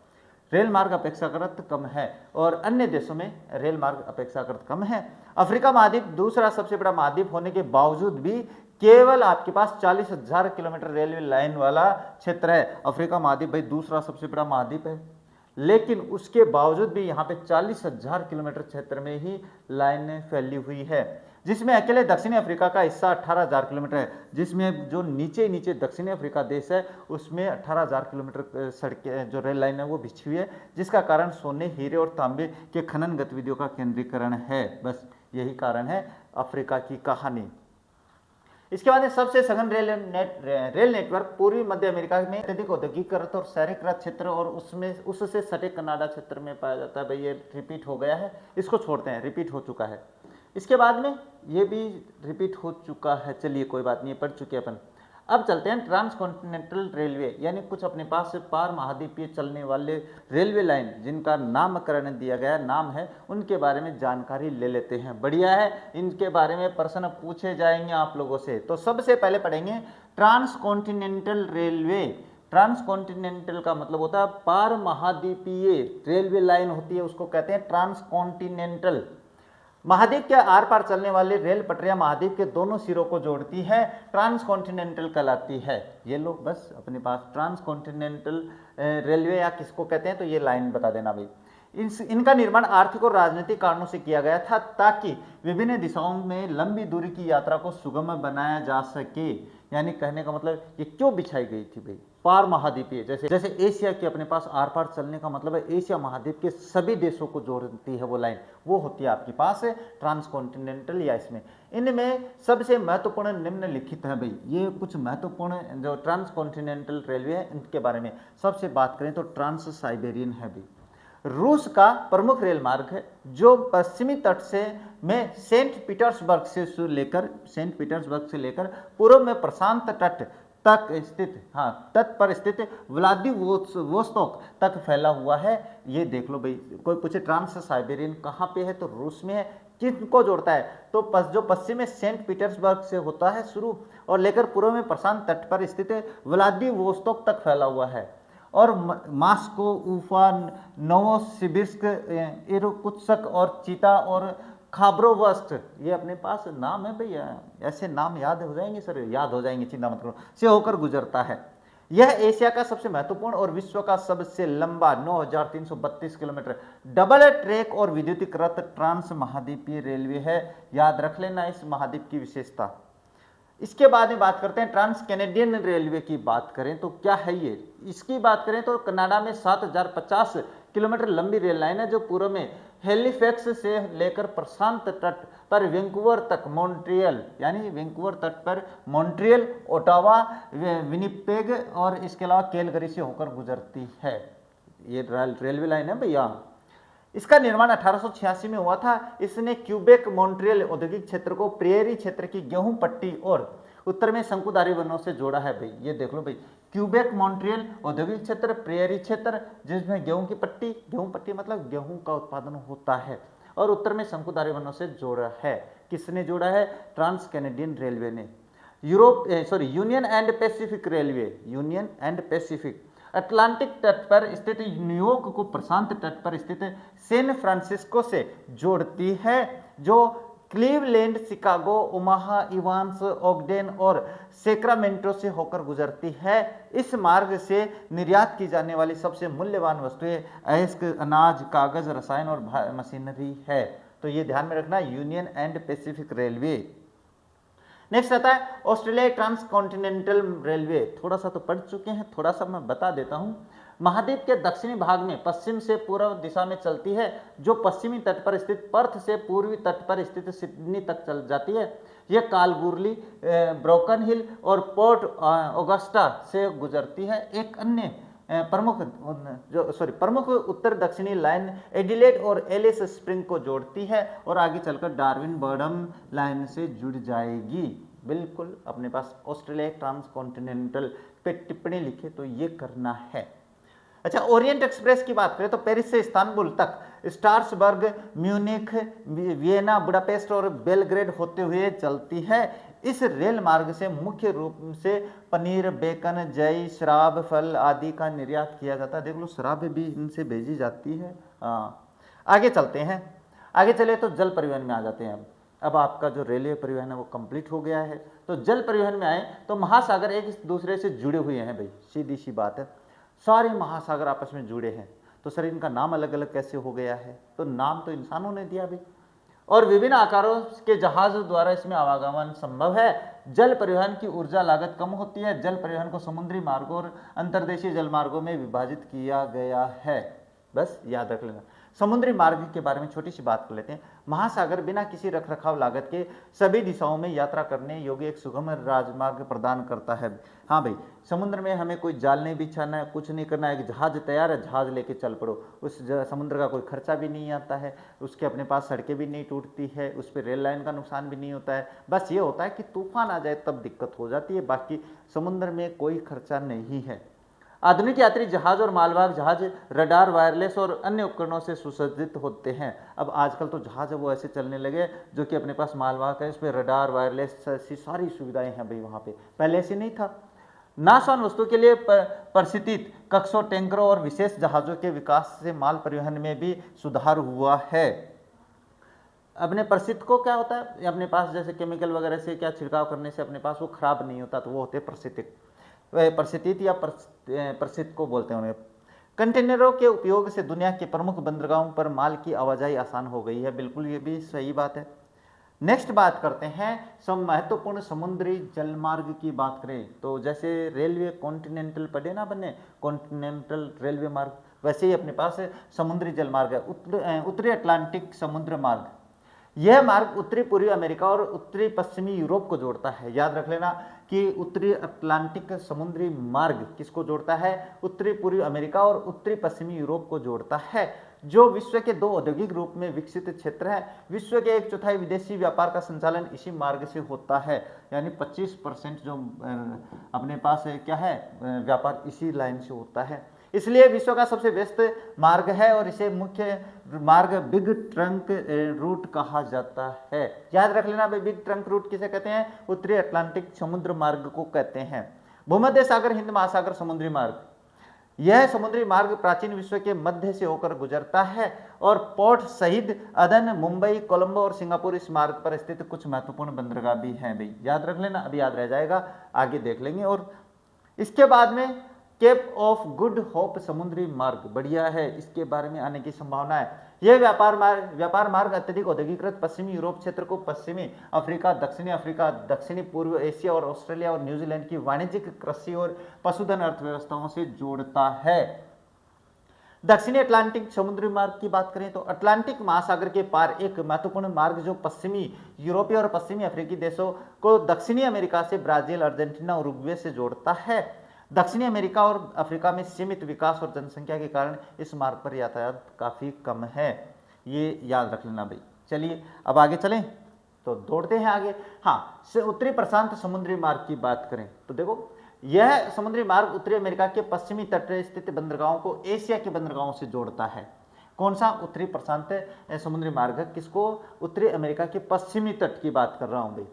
रेल मार्ग अपेक्षाकृत कम है और अन्य देशों में रेल मार्ग अपेक्षाकृत कम है। अफ्रीका महाद्वीप दूसरा सबसे बड़ा महाद्वीप होने के बावजूद भी केवल आपके पास 40,000 किलोमीटर रेलवे लाइन वाला क्षेत्र है। अफ्रीका महाद्वीप भाई दूसरा सबसे बड़ा महाद्वीप है, लेकिन उसके बावजूद भी यहाँ पे 40,000 किलोमीटर क्षेत्र में ही लाइनें फैली हुई है, जिसमें अकेले दक्षिणी अफ्रीका का हिस्सा 18,000 किलोमीटर है, जिसमें जो नीचे दक्षिणी अफ्रीका देश है उसमें 18,000 किलोमीटर सड़कें जो रेल लाइन है वो बिछी हुई है, जिसका कारण सोने, हीरे और तांबे के खनन गतिविधियों का केंद्रीकरण है। बस यही कारण है अफ्रीका की कहानी। इसके बाद सबसे सघन रेल नेटवर्क पूर्वी मध्य अमेरिका में अत्यधिक औद्योगिकरण और शहरीकृत क्षेत्र और उससे सटे कनाडा क्षेत्र में पाया जाता है भाई। ये रिपीट हो गया है, इसको छोड़ते हैं, रिपीट हो चुका है। इसके बाद में ये भी रिपीट हो चुका है, चलिए कोई बात नहीं, पढ़ चुके अपन। अब चलते हैं ट्रांस कॉन्टिनेंटल रेलवे, यानी कुछ अपने पास पार महाद्वीपीय चलने वाले रेलवे लाइन जिनका नामकरण दिया गया नाम है, उनके बारे में जानकारी ले लेते हैं। बढ़िया है, इनके बारे में प्रश्न पूछे जाएंगे आप लोगों से। तो सबसे पहले पढ़ेंगे transcontinental railway. Transcontinental का मतलब होता है पार महाद्वीपीय रेलवे लाइन होती है, उसको कहते हैं ट्रांस कॉन्टिनेंटल। महाद्वीप के आर पार चलने वाली रेल पटरियां महाद्वीप के दोनों सिरों को जोड़ती है, ट्रांस कॉन्टिनेंटल कहलाती है। ये लोग बस अपने पास ट्रांस कॉन्टिनेंटल रेलवे या किसको कहते हैं तो ये लाइन बता देना भाई। इनका निर्माण आर्थिक और राजनीतिक कारणों से किया गया था ताकि विभिन्न दिशाओं में लंबी दूरी की यात्रा को सुगम बनाया जा सके। यानी कहने का मतलब ये क्यों बिछाई गई थी भाई, पार महाद्वीपीय, जैसे एशिया के अपने पास आर पार चलने का मतलब है एशिया महाद्वीप के सभी देशों को जोड़ती है वो लाइन, वो होती है आपके पास ट्रांस कॉन्टिनेंटल। या इसमें इनमें सबसे महत्वपूर्ण निम्नलिखित है भाई, ये कुछ महत्वपूर्ण जो ट्रांस कॉन्टिनेंटल रेलवे है इनके बारे में सबसे बात करें तो ट्रांस साइबेरियन है भाई। रूस का प्रमुख रेल मार्ग है जो पश्चिमी तट से में सेंट पीटर्सबर्ग से लेकर पूर्व में प्रशांत तट तक स्थित तट पर स्थित व्लादिवोस्तोक तक फैला हुआ है। ये देख लो भाई, कोई पूछे ट्रांस साइबेरियन कहाँ पे है तो रूस में है। किनको जोड़ता है तो जो पश्चिम में सेंट पीटर्सबर्ग से होता है शुरू और लेकर पूर्व में प्रशांत तट पर स्थित व्लादिवोस्तोक तक फैला हुआ है। और मास्को, उफा, नोवोसिबिर्स्क, इरकुत्स्क और चीता और खाबरोवस्क, ये अपने पास नाम है भैया, ऐसे नाम याद हो जाएंगे सर, याद हो जाएंगे, चिंता मत करो, से होकर गुजरता है। यह एशिया का सबसे महत्वपूर्ण और विश्व का सबसे लंबा 9332 किलोमीटर डबल ट्रैक और विद्युतीकृत ट्रांस महाद्वीपीय रेलवे है। याद रख लेना इस महाद्वीप की विशेषता। इसके बाद में बात करते हैं ट्रांस कैनेडियन रेलवे की बात करें तो क्या है ये। इसकी बात करें तो कनाडा में 7050 किलोमीटर लंबी रेल लाइन है जो पूर्व में हेलिफैक्स से लेकर प्रशांत तट पर वैंकूवर तक मॉन्ट्रियल, यानी वैंकूवर तट पर मॉन्ट्रियल, ओटावा, विनिपेग और इसके अलावा कैलगरी से होकर गुजरती है। ये रेलवे लाइन है भैया। इसका निर्माण 1886 में हुआ था। इसने क्यूबेक मॉन्ट्रियल औद्योगिक क्षेत्र को प्रेयरी क्षेत्र की गेहूं पट्टी और उत्तर में शंकुधारी वनों से जोड़ा है भाई। ये देख लो भाई, क्यूबेक मॉन्ट्रियल औद्योगिक क्षेत्र, प्रेयरी क्षेत्र जिसमें गेहूं पट्टी मतलब गेहूं का उत्पादन होता है, और उत्तर में शंकुधारी वनों से जोड़ा है। किसने जोड़ा है? ट्रांस कैनेडियन रेलवे ने। Union and Pacific railway, union and Pacific Atlantic तट पर स्थित न्यूयॉर्क को प्रशांत तट पर स्थित सैन फ्रांसिस्को से जोड़ती है, जो क्लीवलैंड, शिकागो, ओमाहा, इवांस, ओगडेन और सेक्रामेंटो से होकर गुजरती है। इस मार्ग से निर्यात की जाने वाली सबसे मूल्यवान वस्तुएं अयस्क, अनाज, कागज, रसायन और मशीनरी है। तो ये ध्यान में रखना, union and Pacific railway. Next आता है ऑस्ट्रेलिया ट्रांस कॉन्टिनेंटल रेलवे। थोड़ा सा तो पढ़ चुके हैं, थोड़ा सा मैं बता देता हूं। महाद्वीप के दक्षिणी भाग में पश्चिम से पूर्व दिशा में चलती है, जो पश्चिमी तट पर स्थित पर्थ से पूर्वी तट पर स्थित सिडनी तक चल जाती है। यह कालगुरली, ब्रोकन हिल और पोर्ट ऑगस्टा से गुजरती है। एक अन्य प्रमुख उत्तर दक्षिणी लाइन एडिलेड और एलिस स्प्रिंग को जोड़ती है और आगे चलकर डार्विन बर्डम लाइन से जुड़ जाएगी। बिल्कुल अपने पास ऑस्ट्रेलिया ट्रांस कॉन्टिनेंटल पे टिप्पणी लिखे तो ये करना है। अच्छा, ओरिएंट एक्सप्रेस की बात करें तो पेरिस से इस्तांबुल तक स्ट्रासबर्ग, म्यूनिख, वियना, बुडापेस्ट और बेलग्रेड होते हुए चलती है। इस रेल मार्ग से मुख्य रूप से पनीर, बेकन, जई, शराब, फल आदि का निर्यात किया जाता है। देख लो, शराब भी इनसे भेजी जाती है। आगे चलते हैं, आगे चले तो जल परिवहन में आ जाते हैं। अब आपका जो रेलवे परिवहन है वो कंप्लीट हो गया है। तो जल परिवहन में आए तो महासागर एक दूसरे से जुड़े हुए हैं भाई, सीधी सी बात है। सारे महासागर आपस में जुड़े हैं, तो सर इनका नाम अलग अलग कैसे हो गया है? तो नाम तो इंसानों ने दिया भाई, और विभिन्न आकारों के जहाजों द्वारा इसमें आवागमन संभव है। जल परिवहन की ऊर्जा लागत कम होती है। जल परिवहन को समुद्री मार्गों और अंतर्देशीय जल मार्गों में विभाजित किया गया है। बस याद रख लेना। समुद्री मार्ग के बारे में छोटी सी बात कर लेते हैं। महासागर बिना किसी रखरखाव लागत के सभी दिशाओं में यात्रा करने योग्य एक सुगम राजमार्ग प्रदान करता है। हाँ भाई, समुद्र में हमें कोई जाल नहीं बिछाना है, कुछ नहीं करना है, एक जहाज तैयार है, जहाज लेके चल पड़ो। उस समुद्र का कोई खर्चा भी नहीं आता है, उसके अपने पास सड़कें भी नहीं टूटती है, उस पर रेल लाइन का नुकसान भी नहीं होता है। बस ये होता है कि तूफान आ जाए तब दिक्कत हो जाती है, बाकी समुद्र में कोई खर्चा नहीं है। आधुनिक यात्री जहाज और मालवाहक जहाज रडार, वायरलेस और अन्य उपकरणों से सुसज्जित होते हैं। अब आजकल तो जहाज है वो ऐसे चलने लगे जो कि अपने पास मालवाहक है, इसमें रडार, वायरलेस ऐसी सारी सुविधाएं हैं भाई वहाँ पे, पहले ऐसे नहीं था। नाशवान वस्तु के लिए प्रशिक्षित कक्षों, टैंकरों और विशेष जहाजों के विकास से माल परिवहन में भी सुधार हुआ है। अपने प्रशिक्षित को क्या होता है, अपने पास जैसे केमिकल वगैरह से क्या छिड़काव करने से अपने पास वो खराब नहीं होता, तो वो होते प्रशिक्षित, प्रशिक्षित या प्रशिक्षित को बोलते हैं उन्हें। कंटेनरों के उपयोग से दुनिया के प्रमुख बंदरगाहों पर माल की आवाजाही आसान हो गई है, बिल्कुल ये भी सही बात है। नेक्स्ट बात करते हैं सब महत्वपूर्ण समुद्री जलमार्ग की बात करें तो जैसे रेलवे कॉन्टिनेंटल पड़े ना बने, कॉन्टिनेंटल रेलवे मार्ग, वैसे ही अपने पास समुद्री जलमार्ग है। उत्तरी अटलांटिक समुद्र मार्ग, यह मार्ग उत्तरी पूर्वी अमेरिका और उत्तरी पश्चिमी यूरोप को जोड़ता है। याद रख लेना कि उत्तरी अटलांटिक समुद्री मार्ग किसको जोड़ता है, उत्तरी पूर्वी अमेरिका और उत्तरी पश्चिमी यूरोप को जोड़ता है, जो विश्व के 2 औद्योगिक रूप में विकसित क्षेत्र है। विश्व के 1/4 विदेशी व्यापार का संचालन इसी मार्ग से होता है, यानी 25% जो अपने पास है क्या है व्यापार इसी लाइन से होता है। इसलिए विश्व का सबसे व्यस्त मार्ग है और इसे मुख्य मार्ग बिग ट्रंक रूट कहा जाता है। याद रख लेना भाई, बिग ट्रंक रूट किसे कहते हैं, उत्तरी अटलांटिक समुद्र मार्ग को कहते हैं। भूमध्य सागर हिंद महासागर समुद्री मार्ग, यह समुद्री मार्ग प्राचीन विश्व के मध्य से होकर गुजरता है और पोर्ट शहीद, अदन, मुंबई, कोलंबो और सिंगापुर इस मार्ग पर स्थित कुछ महत्वपूर्ण बंदरगाह भी हैं भाई, याद रख लेना, अभी याद रह जाएगा, आगे देख लेंगे। और इसके बाद में केप ऑफ गुड होप समुद्री मार्ग, बढ़िया है, इसके बारे में आने की संभावना है। यह व्यापार मार्ग अत्यधिक औद्योगिकृत पश्चिमी यूरोप क्षेत्र को पश्चिमी अफ्रीका, दक्षिणी पूर्व एशिया और ऑस्ट्रेलिया और न्यूजीलैंड की वाणिज्यिक, कृषि और पशुधन अर्थव्यवस्थाओं से जोड़ता है। दक्षिणी अटलांटिक समुद्री मार्ग की बात करें तो अटलांटिक महासागर के पार एक महत्वपूर्ण मार्ग जो पश्चिमी यूरोपीय और पश्चिमी अफ्रीकी देशों को दक्षिणी अमेरिका से ब्राजील, अर्जेंटीना और उरुग्वे से जोड़ता है। दक्षिणी अमेरिका और अफ्रीका में सीमित विकास और जनसंख्या के कारण इस मार्ग पर यातायात काफ़ी कम है, ये याद रख लेना भाई। चलिए अब आगे चलें तो दौड़ते हैं आगे। हाँ, उत्तरी प्रशांत समुद्री मार्ग की बात करें तो देखो, यह समुद्री मार्ग उत्तरी अमेरिका के पश्चिमी तट स्थित बंदरगाहों को एशिया के बंदरगाहों से जोड़ता है। कौन सा उत्तरी प्रशांत समुद्री मार्ग, किसको, उत्तरी अमेरिका के पश्चिमी तट की बात कर रहा हूँ भाई।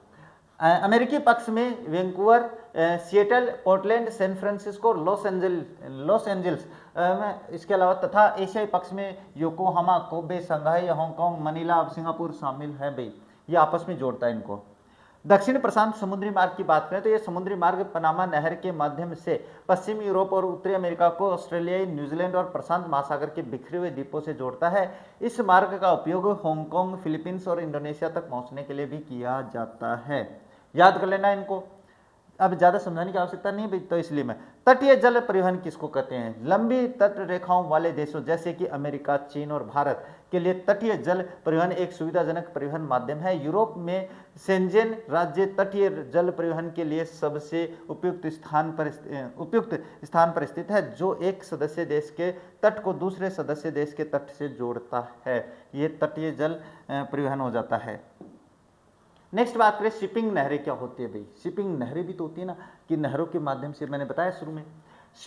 अमेरिकी पक्ष में Vancouver, Seattle, Portland, San Francisco, Los Angeles इसके अलावा तथा एशियाई पक्ष में Yokohama, Kobe, Shanghai, Hong Kong, Manila, Singapore शामिल है भाई, ये आपस में जोड़ता है इनको। दक्षिण प्रशांत समुद्री मार्ग की बात करें तो यह समुद्री मार्ग पनामा नहर के माध्यम से पश्चिमी यूरोप और उत्तरी अमेरिका को ऑस्ट्रेलिया, न्यूजीलैंड और प्रशांत महासागर के बिखरे हुए द्वीपों से जोड़ता है। इस मार्ग का उपयोग हांगकांग, फिलीपींस और इंडोनेशिया तक पहुंचने के लिए भी किया जाता है, याद कर लेना इनको, अब ज़्यादा समझाने की आवश्यकता नहीं है, तो इसलिए मैं तटीय जल परिवहन किसको कहते हैं, लंबी तट रेखाओं वाले देशों जैसे कि अमेरिका, चीन और भारत के लिए तटीय जल परिवहन एक सुविधाजनक परिवहन माध्यम है। यूरोप में शेंजेन राज्य तटीय जल परिवहन के लिए सबसे उपयुक्त स्थान पर स्थित है, जो एक सदस्य देश के तट को दूसरे सदस्य देश के तट से जोड़ता है। ये तटीय जल परिवहन हो जाता है। नेक्स्ट बात करें शिपिंग नहरें क्या होती है भाई। शिपिंग नहरें भी तो होती है ना, कि नहरों के माध्यम से, मैंने बताया शुरू में,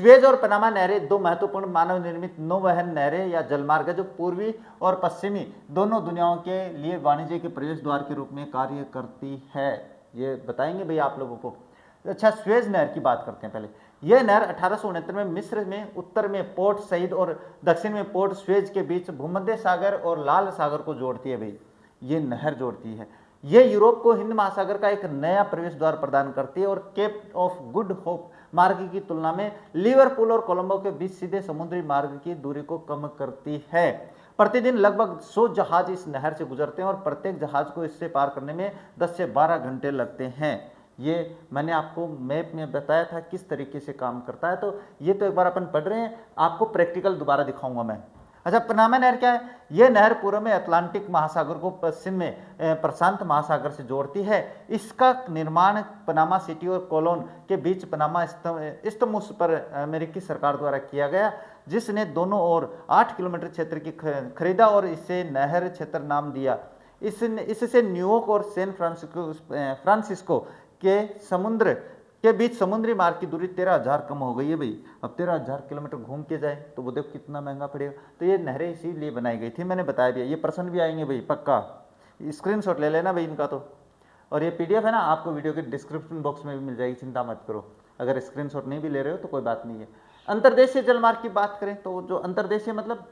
स्वेज और पनामा नहरें 2 महत्वपूर्ण मानव निर्मित नौवहन नहरें या जलमार्ग है, जो पूर्वी और पश्चिमी दोनों दुनियाओं के लिए वाणिज्य के प्रवेश द्वार के रूप में कार्य करती है, ये बताएंगे भाई आप लोगों को। अच्छा, स्वेज नहर की बात करते हैं पहले। यह नहर 1869 में मिस्र में उत्तर में पोर्ट सईद और दक्षिण में पोर्ट स्वेज के बीच भूमध्य सागर और लाल सागर को जोड़ती है भाई, ये नहर जोड़ती है। यह यूरोप को हिंद महासागर का एक नया प्रवेश द्वार प्रदान करती है और केप ऑफ गुड होप मार्ग की तुलना में लिवरपूल और कोलंबो के बीच सीधे समुद्री मार्ग की दूरी को कम करती है। प्रतिदिन लगभग 100 जहाज इस नहर से गुजरते हैं और प्रत्येक जहाज को इससे पार करने में 10 से 12 घंटे लगते हैं। ये मैंने आपको मैप में बताया था किस तरीके से काम करता है, तो ये तो एक बार अपन पढ़ रहे हैं, आपको प्रैक्टिकल दोबारा दिखाऊंगा मैं। अच्छा, पनामा नहर क्या है? ये नहर पूर्व में अटलांटिक महासागर को पश्चिम में प्रशांत महासागर से जोड़ती है। इसका निर्माण पनामा सिटी और कोलोन के बीच पनामा इस्तमुस पर अमेरिकी सरकार द्वारा किया गया, जिसने दोनों ओर 8 किलोमीटर क्षेत्र की खरीदा और इसे नहर क्षेत्र नाम दिया। इससे न्यूयॉर्क और सैन फ्रांसिस्को के समुद्र के बीच समुद्री मार्ग की दूरी 13,000 कम हो गई है भाई। अब 13,000 किलोमीटर घूम के जाए तो वो देखो कितना महंगा पड़ेगा। तो ये नहरें इसीलिए बनाई गई थी, मैंने बताया भी है। ये प्रश्न भी आएंगे भाई पक्का, स्क्रीनशॉट ले लेना भाई इनका। तो और ये पीडीएफ है ना, आपको वीडियो के डिस्क्रिप्शन बॉक्स में भी मिल जाएगी, चिंता मत करो। अगर स्क्रीनशॉट नहीं भी ले रहे हो तो कोई बात नहीं है। अंतर्देशीय जलमार्ग की बात करें तो जो अंतर्देशीय मतलब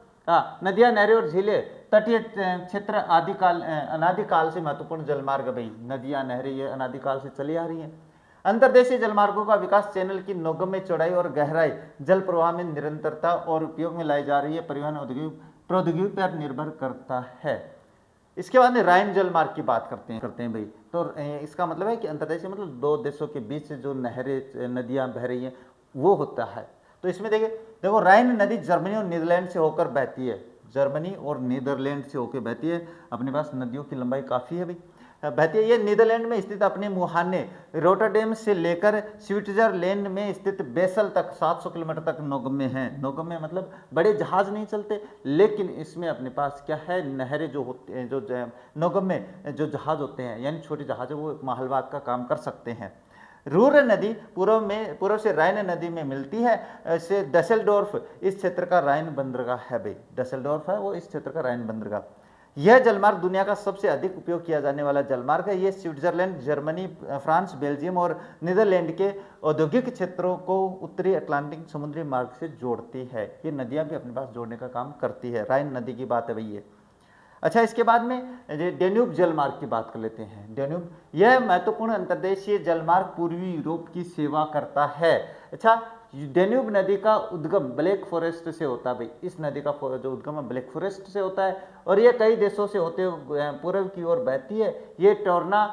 नदियां, नहरें और झीलें, तटीय क्षेत्र अनादिकाल से महत्वपूर्ण जलमार्ग भाई। नदियां, नहरें ये अनादिकाल से चली आ रही हैं। अंतर्देशीय जलमार्गों का विकास चैनल की नौगम्य चौड़ाई और गहराई, जल प्रवाह में निरंतरता और उपयोग में लाई जा रही है परिवहन औद्योगिक प्रौद्योगिकी पर निर्भर करता है। इसके बाद में राइन जलमार्ग की बात करते हैं भाई। तो इसका मतलब है कि अंतर्देशीय मतलब दो देशों के बीच से जो नहरें, नदियां बह रही हैं वो होता है। तो इसमें देखो राइन नदी जर्मनी और नीदरलैंड से होकर बहती है। जर्मनी और नीदरलैंड से होकर बहती है। अपने पास नदियों की लंबाई काफ़ी है भाई, बहती है। ये नीदरलैंड में स्थित अपने मुहाने रोटरडेम से लेकर स्विट्जरलैंड में स्थित बेसल तक 700 किलोमीटर तक नौगम्य है। नौगम्य मतलब बड़े जहाज नहीं चलते, लेकिन इसमें अपने पास क्या है, नहरें जो होती हैं, जो नौगम्य जो जहाज होते हैं, यानी छोटे जहाज है, वो मालवाहक का काम कर सकते हैं। रूर नदी पूर्व से राइन नदी में मिलती है। से डसेल्डोर्फ इस क्षेत्र का राइन बंदरगाह है भाई। डसेल्डोर्फ है वो इस क्षेत्र का राइन बंदरगाह। यह जलमार्ग दुनिया का सबसे अधिक उपयोग किया जाने वाला जलमार्ग है। ये स्विट्जरलैंड, जर्मनी, फ्रांस, बेल्जियम और नीदरलैंड के औद्योगिक क्षेत्रों को उत्तरी अटलांटिक समुद्री मार्ग से जोड़ती है। ये नदियां भी अपने पास जोड़ने का काम करती है। राइन नदी की बात है भाई ये। अच्छा, इसके बाद में डेन्यूब जलमार्ग की बात कर लेते हैं। डेन्यूब यह महत्वपूर्ण अंतर्देशीय जलमार्ग पूर्वी यूरोप की सेवा करता है। अच्छा, डेन्यूब नदी का उद्गम ब्लैक फॉरेस्ट से होता है भाई। इस नदी का जो उद्गम है ब्लैक फॉरेस्ट से होता है और ये कई देशों से होते हुए पूर्व की ओर बहती है। ये टोरना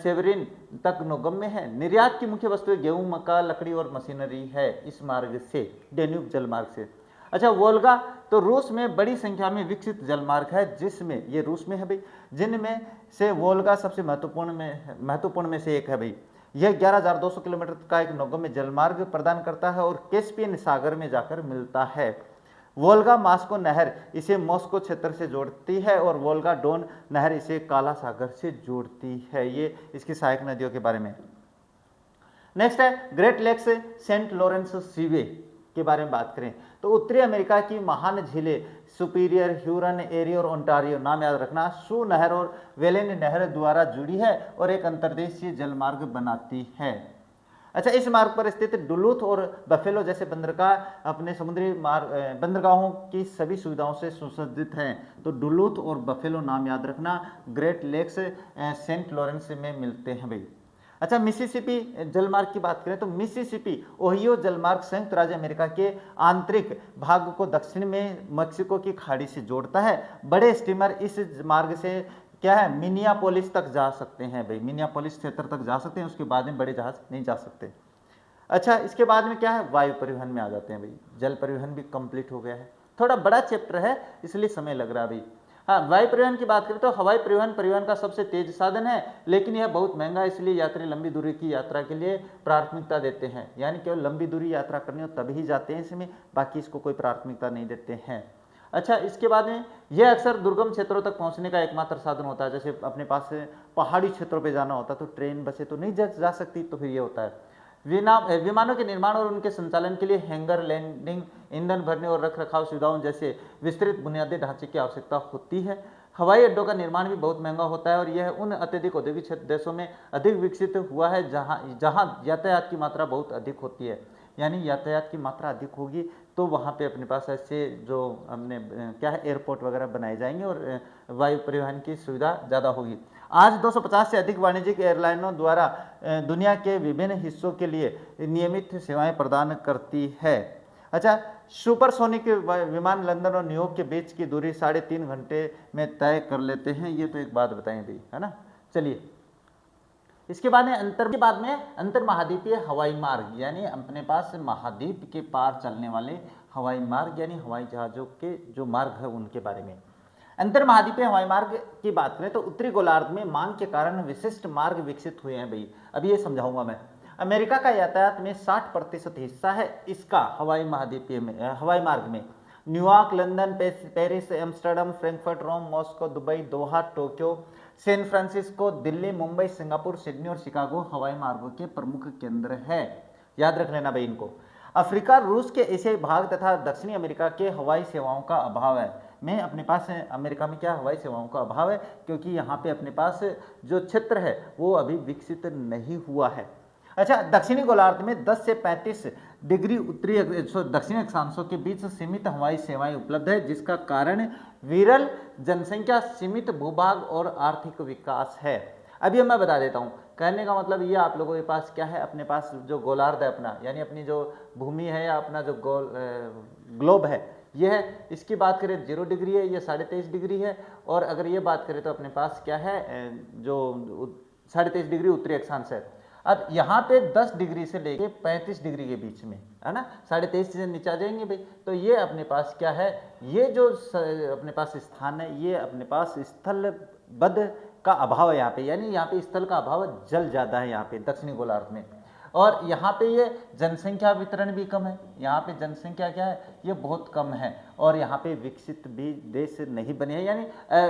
सेवरिन तक नौगम्य है। निर्यात की मुख्य वस्तुएं गेहूं, मक्का, लकड़ी और मशीनरी है इस मार्ग से, डेन्यूब जलमार्ग से। अच्छा, वोल्गा तो रूस में बड़ी संख्या में विकसित जलमार्ग है, जिसमें ये रूस में है भाई, जिनमें से वोल्गा सबसे महत्वपूर्ण में से एक है भाई। यह 11,200 किलोमीटर का एक नौगम्य जलमार्ग प्रदान करता है और कैस्पियन सागर में जाकर मिलता है। वोल्गा मास्को नहर इसे मॉस्को क्षेत्र से जोड़ती है और वोल्गा डोन नहर इसे काला सागर से जोड़ती है। ये इसकी सहायक नदियों के बारे में। नेक्स्ट है ग्रेट लेक्स सेंट लॉरेंस सीवे के बारे में बात करें तो उत्तरी अमेरिका की महान झीलें सुपीरियर, ह्यूरन, एरी और ओंटारियो, नाम याद रखना, सू नहर और वेलेन नहर द्वारा जुड़ी है और एक अंतर्देशीय जलमार्ग बनाती है। अच्छा, इस मार्ग पर स्थित डुलूथ और बफेलो जैसे बंदरगाह अपने समुद्री बंदरगाहों की सभी सुविधाओं से सुसज्जित हैं। तो डुलूथ और बफेलो नाम याद रखना, ग्रेट लेक्स सेंट लॉरेंस में मिलते हैं भाई। अच्छा, मिसिसिपी जलमार्ग की बात करें तो मिसिसिपी ओहियो जलमार्ग संयुक्त राज्य अमेरिका के आंतरिक भाग को दक्षिण में मैक्सिको की खाड़ी से जोड़ता है। बड़े स्टीमर इस मार्ग से क्या है, मिनियापोलिस तक जा सकते हैं भाई। मिनियापोलिस क्षेत्र तक जा सकते हैं, उसके बाद में बड़े जहाज नहीं जा सकते। अच्छा, इसके बाद में क्या है, वायु परिवहन में आ जाते हैं भाई। जल परिवहन भी कंप्लीट हो गया है। थोड़ा बड़ा चैप्टर है इसलिए समय लग रहा है भाई। हाँ, वायु परिवहन की बात करें तो हवाई परिवहन का सबसे तेज साधन है, लेकिन यह बहुत महंगा है, इसलिए यात्री लंबी दूरी की यात्रा के लिए प्राथमिकता देते हैं। यानी केवल लंबी दूरी यात्रा करनी हो तभी जाते हैं इसमें, बाकी इसको कोई प्राथमिकता नहीं देते हैं। अच्छा, इसके बाद में यह अक्सर दुर्गम क्षेत्रों तक पहुंचने का एकमात्र साधन होता है। जैसे अपने पास पहाड़ी क्षेत्रों पर जाना होता है तो ट्रेन, बसें तो नहीं जा सकती, तो फिर ये होता है। विमानों के निर्माण और उनके संचालन के लिए हैंगर, लैंडिंग, ईंधन भरने और रखरखाव सुविधाओं जैसे विस्तृत बुनियादी ढांचे की आवश्यकता होती है। हवाई अड्डों का निर्माण भी बहुत महंगा होता है और यह उन अत्यधिक औद्योगिक क्षेत्र देशों में अधिक विकसित हुआ है जहां यातायात की मात्रा बहुत अधिक होती है। यानी यातायात की मात्रा अधिक होगी तो वहाँ पे अपने पास ऐसे जो हमने क्या है एयरपोर्ट वगैरह बनाए जाएंगे और वायु परिवहन की सुविधा ज़्यादा होगी। आज 250 से अधिक वाणिज्यिक एयरलाइनों द्वारा दुनिया के विभिन्न हिस्सों के लिए नियमित सेवाएं प्रदान करती है। अच्छा, सुपरसोनिक विमान लंदन और न्यूयॉर्क के बीच की दूरी 3.5 घंटे में तय कर लेते हैं। ये तो एक बात बताएं भाई, है ना। चलिए, इसके बाद में अंतर महाद्वीपीय हवाई मार्ग, यानी अपने पास महाद्वीप के पार चलने वाले हवाई मार्ग यानी हवाई जहाज़ों के जो मार्ग है उनके बारे में। अंतर्महाद्वीपीय हवाई मार्ग की बात करें तो उत्तरी गोलार्ध में मांग के कारण विशिष्ट मार्ग विकसित हुए हैं भाई। अब ये समझाऊंगा मैं। अमेरिका का यातायात में 60% हिस्सा है इसका हवाई महाद्वीपीय में हवाई मार्ग में। New York, London, Paris, Amsterdam, Frankfurt, Rome, Moscow, Dubai, Doha, Tokyo, San Francisco, Delhi, Mumbai, Singapore, Sydney और शिकागो हवाई मार्गों के प्रमुख केंद्र है। याद रख लेना भाई इनको। अफ्रीका, रूस के एशियाई भाग तथा दक्षिणी अमेरिका के हवाई सेवाओं का अभाव है। में अपने पास अमेरिका में क्या हवाई सेवाओं का अभाव है, क्योंकि यहाँ पे अपने पास जो क्षेत्र है वो अभी विकसित नहीं हुआ है। अच्छा, दक्षिणी गोलार्ध में 10 से 35 डिग्री उत्तरी दक्षिणी अक्षांशों के बीच सीमित हवाई सेवाएं उपलब्ध है, जिसका कारण विरल जनसंख्या, सीमित भूभाग और आर्थिक विकास है। अब ये मैं बता देता हूँ, कहने का मतलब ये आप लोगों के पास क्या है, अपने पास जो गोलार्ध है अपना, यानी अपनी जो भूमि है या अपना जो ग्लोब है ये है, इसकी बात करें 0 डिग्री है, ये 23.5 डिग्री है। और अगर ये बात करें तो अपने पास क्या है, जो 23.5 डिग्री उत्तरी अक्षांश है। अब यहाँ पे 10 डिग्री से लेके 35 डिग्री के बीच में है ना, 23.5 से नीचे आ जाएंगे भाई। तो ये अपने पास क्या है, ये जो अपने पास स्थान है ये अपने पास स्थलबद्ध का अभाव है यहाँ पे, यानी यहाँ पे स्थल का अभाव, जल ज़्यादा है यहाँ पे दक्षिणी गोलार्ध में। और यहाँ पे ये जनसंख्या वितरण भी कम है, यहाँ पे जनसंख्या क्या है, ये बहुत कम है। और यहाँ पे विकसित भी देश नहीं बने हैं, यानी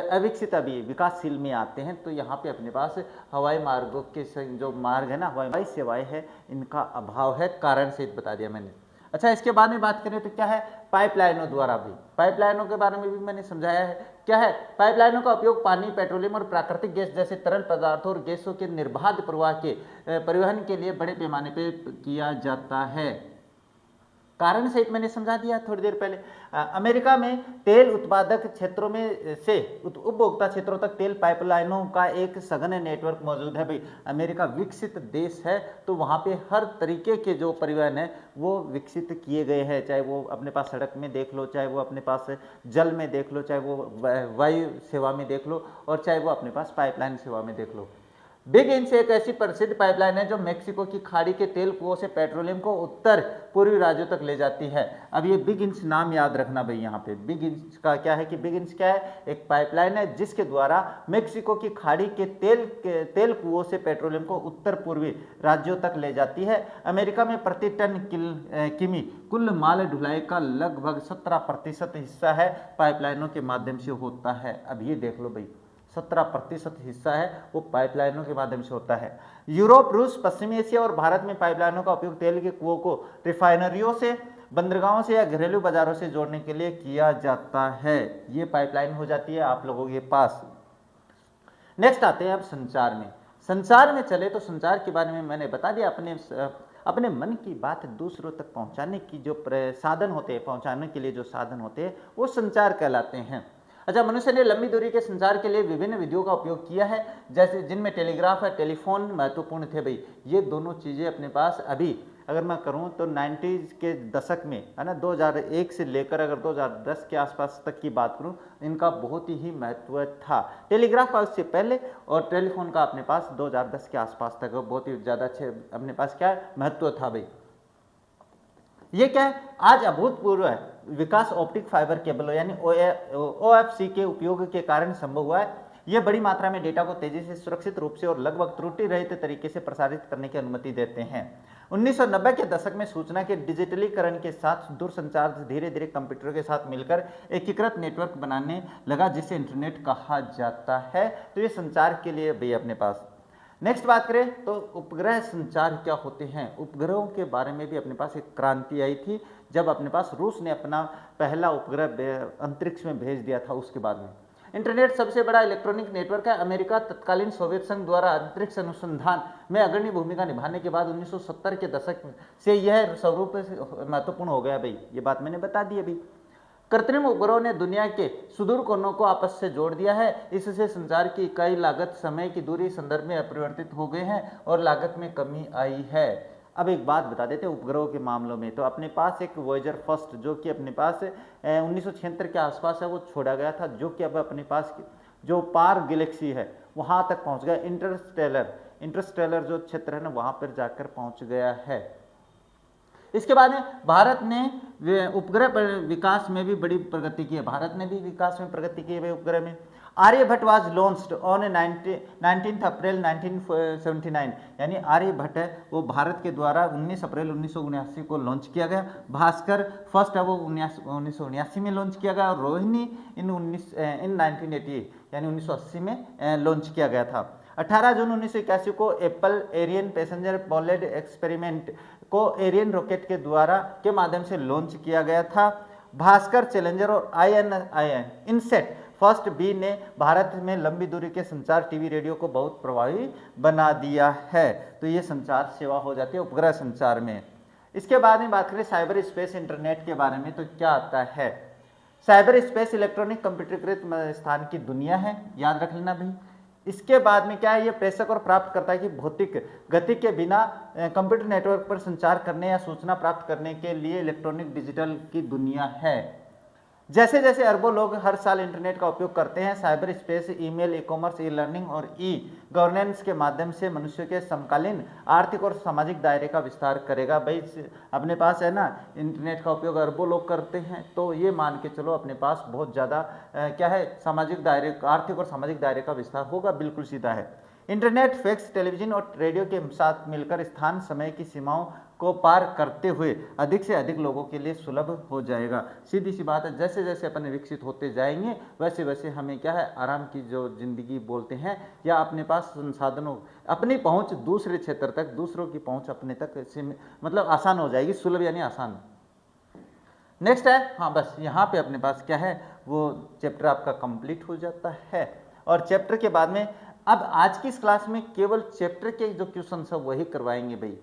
अविकसित अभी विकासशील में आते हैं। तो यहाँ पे अपने पास हवाई मार्गों के जो मार्ग है ना, हवाई सेवाएं है, इनका अभाव है, कारण सहित बता दिया मैंने। अच्छा, इसके बाद में बात करें तो क्या है, पाइपलाइनों द्वारा भी, पाइपलाइनों के बारे में भी मैंने समझाया है। क्या है, पाइपलाइनों का उपयोग पानी, पेट्रोलियम और प्राकृतिक गैस जैसे तरल पदार्थों और गैसों के निर्बाध प्रवाह के परिवहन के लिए बड़े पैमाने पर किया जाता है। कारण सहित मैंने समझा दिया थोड़ी देर पहले। अमेरिका में तेल उत्पादक क्षेत्रों में से उपभोक्ता क्षेत्रों तक तेल पाइपलाइनों का एक सघन नेटवर्क मौजूद है भाई। अमेरिका विकसित देश है, तो वहाँ पे हर तरीके के जो परिवहन है वो विकसित किए गए हैं, चाहे वो अपने पास सड़क में देख लो, चाहे वो अपने पास जल में देख लो, चाहे वो वायु सेवा में देख लो, और चाहे वो अपने पास पाइपलाइन सेवा में देख लो। बिग इंच एक ऐसी प्रसिद्ध पाइपलाइन है जो मेक्सिको की खाड़ी के तेल कुओं से पेट्रोलियम को उत्तर पूर्वी राज्यों तक ले जाती है। अब ये बिग इंच नाम याद रखना भाई, यहाँ पे बिग इंच का क्या है कि बिग इंच क्या है, एक पाइपलाइन है जिसके द्वारा मेक्सिको की खाड़ी के तेल कुओं से पेट्रोलियम को उत्तर पूर्वी राज्यों तक ले जाती है। अमेरिका में प्रति टन किमी कुल माल ढुलाई का लगभग 17% हिस्सा है पाइपलाइनों के माध्यम से होता है। अब ये देख लो भाई, 17% हिस्सा है वो पाइपलाइनों के माध्यम से होता है। यूरोप, रूस, पश्चिमी एशिया और भारत में पाइपलाइनों का उपयोग तेल के कुओं को रिफाइनरियों से, बंदरगाहों से या घरेलू बाजारों से जोड़ने के लिए किया जाता है। ये पाइपलाइन हो जाती है आप लोगों के पास। नेक्स्ट आते हैं अब संचार में। संचार में चले तो संचार के बारे में मैंने बता दिया, अपने मन की बात दूसरों तक पहुंचाने की जो साधन होते हैं, पहुंचाने के लिए जो साधन होते हैं वो संचार कहलाते हैं। अच्छा, मनुष्य ने लंबी दूरी के संचार के लिए विभिन्न विधियों का उपयोग किया है, जैसे जिनमें टेलीग्राफ है, टेलीफोन महत्वपूर्ण थे भाई। ये दोनों चीज़ें अपने पास अभी अगर मैं करूं तो 90s के दशक में है ना, 2001 से लेकर अगर 2010 के आसपास तक की बात करूं, इनका बहुत ही महत्व था। टेलीग्राफ का उससे पहले और टेलीफोन का अपने पास 2010 के आसपास तक बहुत ही ज़्यादा अपने पास क्या है, महत्व था भाई। ये क्या है, आज अभूतपूर्व है विकास ऑप्टिक फाइबर केबल यानी OFC के उपयोग के कारण संभव हुआ है। यह बड़ी मात्रा में डेटा को तेजी से, सुरक्षित रूप से और लगभग त्रुटि रहित तरीके से प्रसारित करने की अनुमति देते हैं। 1990 के दशक में सूचना के डिजिटलीकरण के साथ दूरसंचार धीरे धीरे कंप्यूटर के साथ मिलकर एकीकृत नेटवर्क बनाने लगा, जिसे इंटरनेट कहा जाता है। तो ये संचार के लिए भी अपने पास। नेक्स्ट बात करें तो उपग्रह संचार क्या होते हैं। उपग्रहों के बारे में भी अपने पास एक क्रांति आई थी जब अपने पास रूस ने अपना पहला उपग्रह अंतरिक्ष में भेज दिया था। उसके बाद में इंटरनेट सबसे बड़ा इलेक्ट्रॉनिक नेटवर्क है। अमेरिका तत्कालीन सोवियत संघ द्वारा अंतरिक्ष अनुसंधान में अग्रणी भूमिका निभाने के बाद 1970 के दशक से यह स्वरूप महत्वपूर्ण हो गया भाई। ये बात मैंने बता दी अभी। कृत्रिम उपग्रहों ने दुनिया के सुदूर कोनों को आपस से जोड़ दिया है। इससे संचार की इकाई, लागत, समय की दूरी संदर्भ में अपरिवर्तित हो गए हैं और लागत में कमी आई है। अब एक बात बता देते हैं उपग्रहों के मामलों में, तो अपने पास एक वॉयेजर फर्स्ट जो कि अपने पास 1976 के आसपास है वो छोड़ा गया था, जो कि अब अपने पास जो पार गैलेक्सी है वहाँ तक पहुँच गया। इंटरस्टेलर जो क्षेत्र है ना वहाँ पर जाकर पहुँच गया है। इसके बाद में भारत ने उपग्रह पर विकास में भी बड़ी प्रगति की है, भारत ने भी विकास में प्रगति की है उपग्रह में। आर्यभट्ट वाज लॉन्च्ड ऑन 19 अप्रैल 1979, यानी आर्यभट्ट है वो भारत के द्वारा 19 अप्रैल 1979 को लॉन्च किया गया। भास्कर फर्स्ट है वो 1979 में लॉन्च किया गया, और रोहिणी इन 1988 यानी 1980 में लॉन्च किया गया था। 18 जून 1981 को एप्पल एरियन पैसेंजर पॉलेड एक्सपेरिमेंट को एरियन रॉकेट के द्वारा के माध्यम से लॉन्च किया गया था। भास्कर, चैलेंजर और INIS इनसेट फर्स्ट बी ने भारत में लंबी दूरी के संचार टीवी रेडियो को बहुत प्रभावी बना दिया है। तो ये संचार सेवा हो जाती है उपग्रह संचार में। इसके बाद में बात करें साइबर स्पेस इंटरनेट के बारे में, तो क्या आता है? साइबर स्पेस इलेक्ट्रॉनिक कंप्यूटरीकृत स्थान की दुनिया है, याद रख लेना भाई। इसके बाद में क्या है, ये प्रेषक और प्राप्त करता है कि भौतिक गति के बिना कंप्यूटर नेटवर्क पर संचार करने या सूचना प्राप्त करने के लिए इलेक्ट्रॉनिक डिजिटल की दुनिया है। जैसे जैसे अरबों लोग हर साल इंटरनेट का उपयोग करते हैं, cyber space email, e commerce, e learning और ई गवर्नेंस के माध्यम से मनुष्य के समकालीन आर्थिक और सामाजिक दायरे का विस्तार करेगा। भाई अपने पास है ना इंटरनेट का उपयोग अरबों लोग करते हैं, तो ये मान के चलो अपने पास बहुत ज़्यादा क्या है सामाजिक दायरे, आर्थिक और सामाजिक दायरे का विस्तार होगा, बिल्कुल सीधा है। इंटरनेट फैक्स, टेलीविजन और रेडियो के साथ मिलकर स्थान समय की सीमाओं को पार करते हुए अधिक से अधिक लोगों के लिए सुलभ हो जाएगा। सीधी सी बात है, जैसे जैसे अपन विकसित होते जाएंगे वैसे वैसे हमें क्या है आराम की जो जिंदगी बोलते हैं, या अपने पास संसाधनों, अपनी पहुंच दूसरे क्षेत्र तक, दूसरों की पहुंच अपने तक मतलब आसान हो जाएगी, सुलभ यानी आसान। नेक्स्ट है, हाँ बस यहाँ पे अपने पास क्या है वो चैप्टर आपका कंप्लीट हो जाता है। और चैप्टर के बाद में अब आज की इस क्लास में केवल चैप्टर के जो क्वेश्चन है वही करवाएंगे भाई।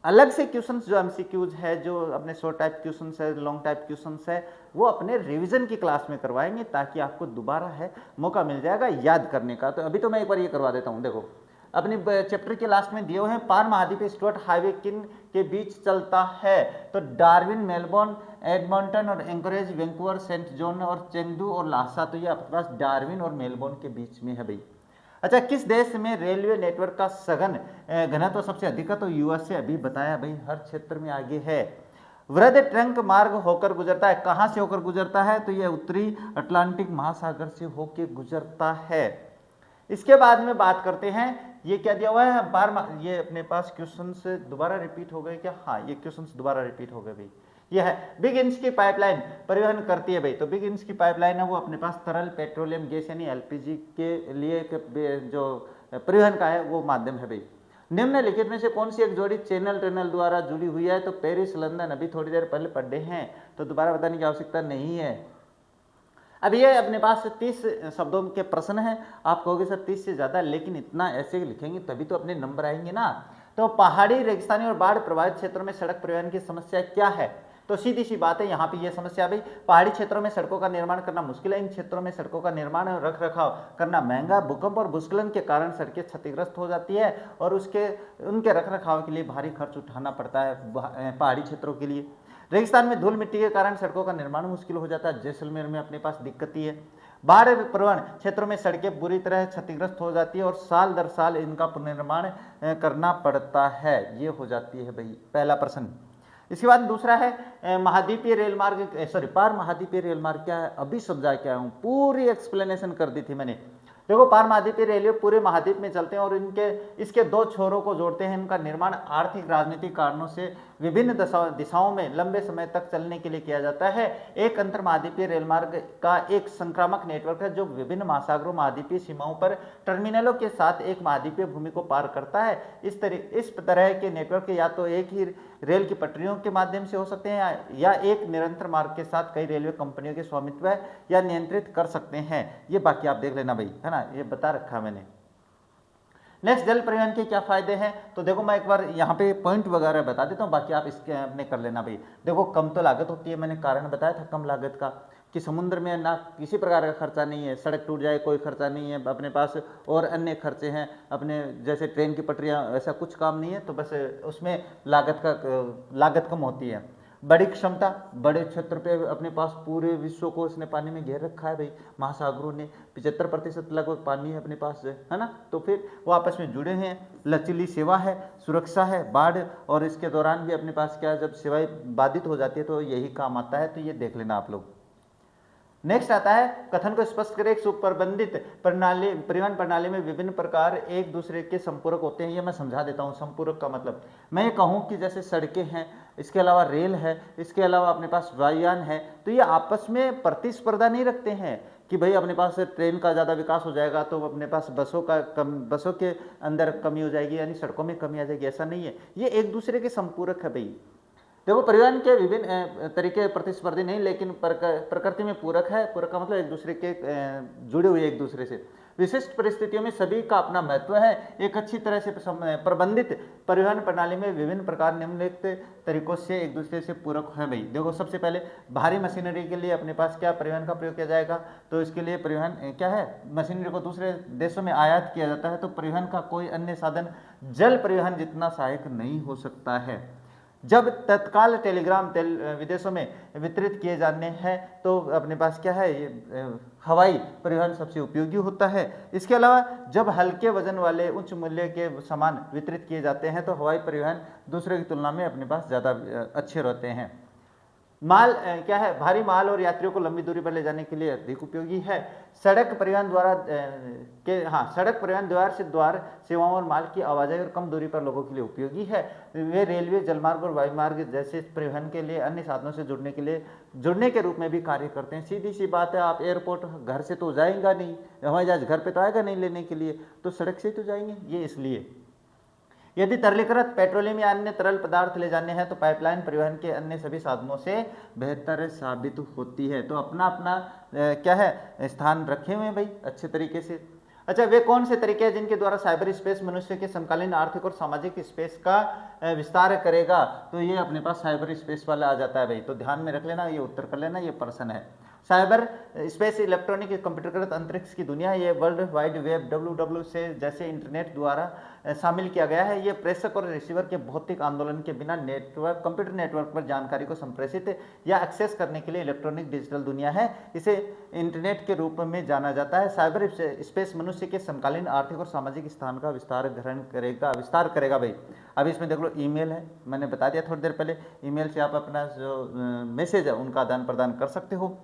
अलग से क्वेश्चंस जो MCQs है, जो अपने शॉर्ट टाइप क्वेश्चंस है, लॉन्ग टाइप क्वेश्चंस है, वो अपने रिवीजन की क्लास में करवाएंगे, ताकि आपको दोबारा है मौका मिल जाएगा याद करने का। तो अभी तो मैं एक बार ये करवा देता हूँ। देखो अपने चैप्टर के लास्ट में दिए हुए हैं, पार महाद्वीपीय स्टुअर्ट हाईवे किन के बीच चलता है? तो डार्विन, मेलबोर्न, एडमंटन और एंकरेज, वैंकूवर, सेंट जॉन और चेंगडू और लासा। तो ये आपके पास डार्विन और मेलबोर्न के बीच में है भाई। अच्छा, किस देश में रेलवे नेटवर्क का सघन घनत्व तो सबसे अधिक है? तो USA। अभी बताया भाई, हर क्षेत्र में आगे है। वृहद ट्रंक मार्ग होकर गुजरता है, कहाँ से होकर गुजरता है? तो ये उत्तरी अटलांटिक महासागर से होकर गुजरता है। इसके बाद में बात करते हैं, ये क्या दिया हुआ है बार, ये अपने पास क्वेश्चन से दोबारा रिपीट हो गए क्या? हाँ, ये क्वेश्चन दोबारा रिपीट हो गए भाई। यह है बिग इंच की पाइपलाइन परिवहन करती है भाई। तो बिग इंच की पाइपलाइन है वो अपने पास तरल पेट्रोलियम गैस यानी LPG के लिए जो परिवहन का है वो माध्यम है भाई। निम्नलिखित में से कौन सी एक जोड़ी चैनल टनल द्वारा जुड़ी हुई है? तो पेरिस, लंदन। अभी थोड़ी देर पहले पढ़े हैं, तो दोबारा बताने की आवश्यकता नहीं है। अब ये अपने पास 30 शब्दों के प्रश्न हैं। आप कहोगे सर 30 से ज़्यादा, लेकिन इतना ऐसे लिखेंगे तभी तो अपने नंबर आएंगे ना। तो पहाड़ी, रेगिस्तानी और बाढ़ प्रभावित क्षेत्रों में सड़क परिवहन की समस्या क्या है? तो सीधी सी बात है, यहाँ पे ये समस्या भाई, पहाड़ी क्षेत्रों में सड़कों का निर्माण करना मुश्किल है। इन क्षेत्रों में सड़कों का निर्माण और रख रखाव करना महंगा। भूकंप और भूस्खलन के कारण सड़कें क्षतिग्रस्त हो जाती है और उनके रख रखाव के लिए भारी खर्च उठाना पड़ता है पहाड़ी क्षेत्रों के लिए। रेगिस्तान में धूल मिट्टी के कारण सड़कों का निर्माण मुश्किल हो जाता है। जैसलमेर में अपने पास दिक्कत ही है। बाढ़ प्रवण क्षेत्रों में सड़कें बुरी तरह क्षतिग्रस्त हो जाती है और साल दर साल इनका पुनर्निर्माण करना पड़ता है। ये हो जाती है भाई पहला प्रश्न। इसके बाद दूसरा है महाद्वीपीय रेल मार्ग, पार महाद्वीपीय रेल मार्ग क्या है? अभी समझा क्या हूँ, पूरी एक्सप्लेनेशन कर दी थी मैंने। देखो, पार महाद्वीपीय रेलवे पूरे महाद्वीप में चलते हैं और इसके दो छोरों को जोड़ते हैं। इनका निर्माण आर्थिक राजनीतिक कारणों से विभिन्न दिशाओं में लंबे समय तक चलने के लिए किया जाता है। एक अंतर महाद्वीपीय रेल मार्ग का एक संक्रामक नेटवर्क है जो विभिन्न महासागरों, महाद्वीपीय सीमाओं पर टर्मिनलों के साथ एक महाद्वीपीय भूमि को पार करता है। इस तरह के नेटवर्क या तो एक ही रेल की पटरियों के माध्यम से हो सकते हैं या एक निरंतर मार्ग के साथ कई रेलवे कंपनियों के स्वामित्व या नियंत्रित कर सकते हैं। ये बाकी आप देख लेना भाई, है ना, ये बता रखा मैंने। नेक्स्ट, जल परिवहन के क्या फायदे हैं? तो देखो मैं एक बार यहाँ पे पॉइंट वगैरह बता देता हूँ, बाकी आप इसके अपने कर लेना भाई। देखो, कम तो लागत होती है, मैंने कारण बताया था कम लागत का, कि समुद्र में ना किसी प्रकार का खर्चा नहीं है, सड़क टूट जाए कोई खर्चा नहीं है अपने पास, और अन्य खर्चे हैं अपने जैसे ट्रेन की पटरियाँ, ऐसा कुछ काम नहीं है। तो बस उसमें लागत कम होती है। बड़ी क्षमता, बड़े क्षेत्र पे अपने पास पूरे विश्व को उसने पानी में घेर रखा है भाई, महासागरों ने 75% लगभग पानी है अपने पास है ना। तो फिर वो आपस में जुड़े हैं, लचीली सेवा है, सुरक्षा है, बाढ़ और इसके दौरान भी अपने पास क्या, जब सेवाएं बाधित हो जाती है तो यही काम आता है, तो ये देख लेना आप लोग। नेक्स्ट आता है, कथन को स्पष्ट करें। एक सुप्रबंधित प्रणाली, परिवहन प्रणाली में विभिन्न प्रकार एक दूसरे के संपूरक होते हैं। ये मैं समझा देता हूँ संपूरक का मतलब। मैं ये कहूँ कि जैसे सड़कें हैं, इसके अलावा रेल है, इसके अलावा अपने पास वायुयान है, तो ये आपस में प्रतिस्पर्धा नहीं रखते हैं कि भाई अपने पास ट्रेन का ज़्यादा विकास हो जाएगा तो अपने पास बसों के अंदर कमी हो जाएगी, यानी सड़कों में कमी आ जाएगी, ऐसा नहीं है। ये एक दूसरे के संपूरक है भाई। देखो, परिवहन के विभिन्न तरीके प्रतिस्पर्धी नहीं, लेकिन प्रकृति में पूरक है। पूरक का मतलब एक दूसरे के जुड़े हुए एक दूसरे से। विशिष्ट परिस्थितियों में सभी का अपना महत्व है। एक अच्छी तरह से प्रबंधित परिवहन प्रणाली में विभिन्न प्रकार निम्नलिखित तरीकों से एक दूसरे से पूरक है भाई। देखो, सबसे पहले भारी मशीनरी के लिए अपने पास क्या परिवहन का प्रयोग किया जाएगा, तो इसके लिए परिवहन क्या है, मशीनरी को दूसरे देशों में आयात किया जाता है। तो परिवहन का कोई अन्य साधन जल परिवहन जितना सहायक नहीं हो सकता है। जब तत्काल टेलीग्राम विदेशों में वितरित किए जाने हैं तो अपने पास क्या है, ये हवाई परिवहन सबसे उपयोगी होता है। इसके अलावा जब हल्के वजन वाले उच्च मूल्य के सामान वितरित किए जाते हैं तो हवाई परिवहन दूसरे की तुलना में अपने पास ज़्यादा अच्छे रहते हैं। माल क्या है, भारी माल और यात्रियों को लंबी दूरी पर ले जाने के लिए अधिक उपयोगी है। सड़क परिवहन सड़क परिवहन द्वार से द्वार सेवाओं और माल की आवाजाही और कम दूरी पर लोगों के लिए उपयोगी है। वे रेलवे, जलमार्ग और वायुमार्ग जैसे परिवहन के लिए अन्य साधनों से जुड़ने के रूप में भी कार्य करते हैं। सीधी सी बात है, आप एयरपोर्ट घर से तो जाएगा नहीं, हवाई जहाज घर पे तो आएगा नहीं लेने के लिए, तो सड़क से तो जाएंगे। ये इसलिए यदि तरलीकृत पेट्रोलियम या अन्य तरल पदार्थ ले जाने हैं तो पाइपलाइन परिवहन के अन्य सभी साधनों से बेहतर साबित होती है। तो अपना अपना क्या है, स्थान रखे हुए हैं भाई अच्छे तरीके से। अच्छा, वे कौन से तरीके हैं जिनके द्वारा साइबर स्पेस मनुष्य के समकालीन आर्थिक और सामाजिक स्पेस का विस्तार करेगा, तो ये अपने पास साइबर स्पेस वाला आ जाता है भाई। तो ध्यान में रख लेना, ये उत्तर कर लेना, ये प्रश्न है। साइबर स्पेस इलेक्ट्रॉनिक कंप्यूटरकृत अंतरिक्ष की दुनिया, ये वर्ल्ड वाइड वेब WW से जैसे इंटरनेट द्वारा शामिल किया गया है। ये प्रेषक और रिसीवर के भौतिक आंदोलन के बिना कंप्यूटर नेटवर्क पर जानकारी को संप्रेषित या एक्सेस करने के लिए इलेक्ट्रॉनिक डिजिटल दुनिया है। इसे इंटरनेट के रूप में जाना जाता है। साइबर स्पेस मनुष्य के समकालीन आर्थिक और सामाजिक स्थान का विस्तार करेगा भाई। अब इसमें देख लो, ईमेल है, मैंने बता दिया थोड़ी देर पहले, ईमेल से आप अपना जो मैसेज है उनका आदान प्रदान कर सकते हो।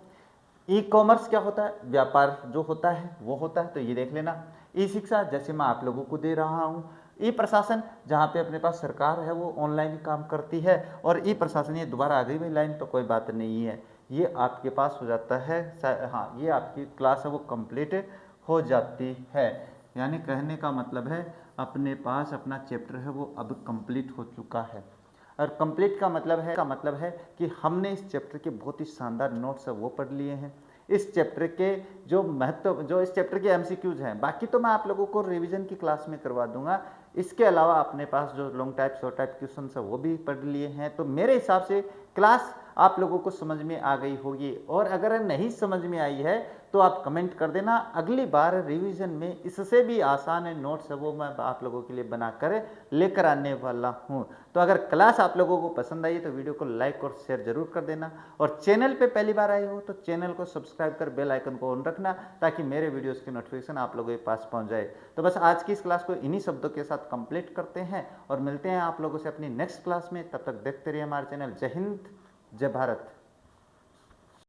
ई कॉमर्स क्या होता है, व्यापार जो होता है वो होता है, तो ये देख लेना। ई शिक्षा जैसे मैं आप लोगों को दे रहा हूँ। ई प्रशासन जहाँ पे अपने पास सरकार है वो ऑनलाइन काम करती है। और ई प्रशासन, ये दोबारा आ गई भाई लाइन, तो कोई बात नहीं है, ये आपके पास हो जाता है। हाँ, ये आपकी क्लास है वो कंप्लीट हो जाती है। यानी कहने का मतलब है अपने पास अपना चैप्टर है वो अब कंप्लीट हो चुका है। और कंप्लीट का मतलब है कि हमने इस चैप्टर के बहुत ही शानदार नोट्स है वो पढ़ लिए हैं। इस चैप्टर के जो इस चैप्टर के MCQs हैं, बाकी तो मैं आप लोगों को रिवीजन की क्लास में करवा दूंगा। इसके अलावा अपने पास जो long type short type question है वो भी पढ़ लिए हैं। तो मेरे हिसाब से क्लास आप लोगों को समझ में आ गई होगी। और अगर नहीं समझ में आई है तो आप कमेंट कर देना। अगली बार रिवीजन में इससे भी आसान नोट्स है वो मैं आप लोगों के लिए बनाकर लेकर आने वाला हूं। तो अगर क्लास आप लोगों को पसंद आई तो वीडियो को लाइक और शेयर जरूर कर देना। और चैनल पे पहली बार आए हो तो चैनल को सब्सक्राइब कर बेल आइकन को ऑन रखना, ताकि मेरे वीडियोस की नोटिफिकेशन आप लोगों के पास पहुंच जाए। तो बस आज की इस क्लास को इन्हीं शब्दों के साथ कंप्लीट करते हैं और मिलते हैं आप लोगों से अपनी नेक्स्ट क्लास में। तब तक देखते रहिए हमारे चैनल। जय हिंद, जय भारत।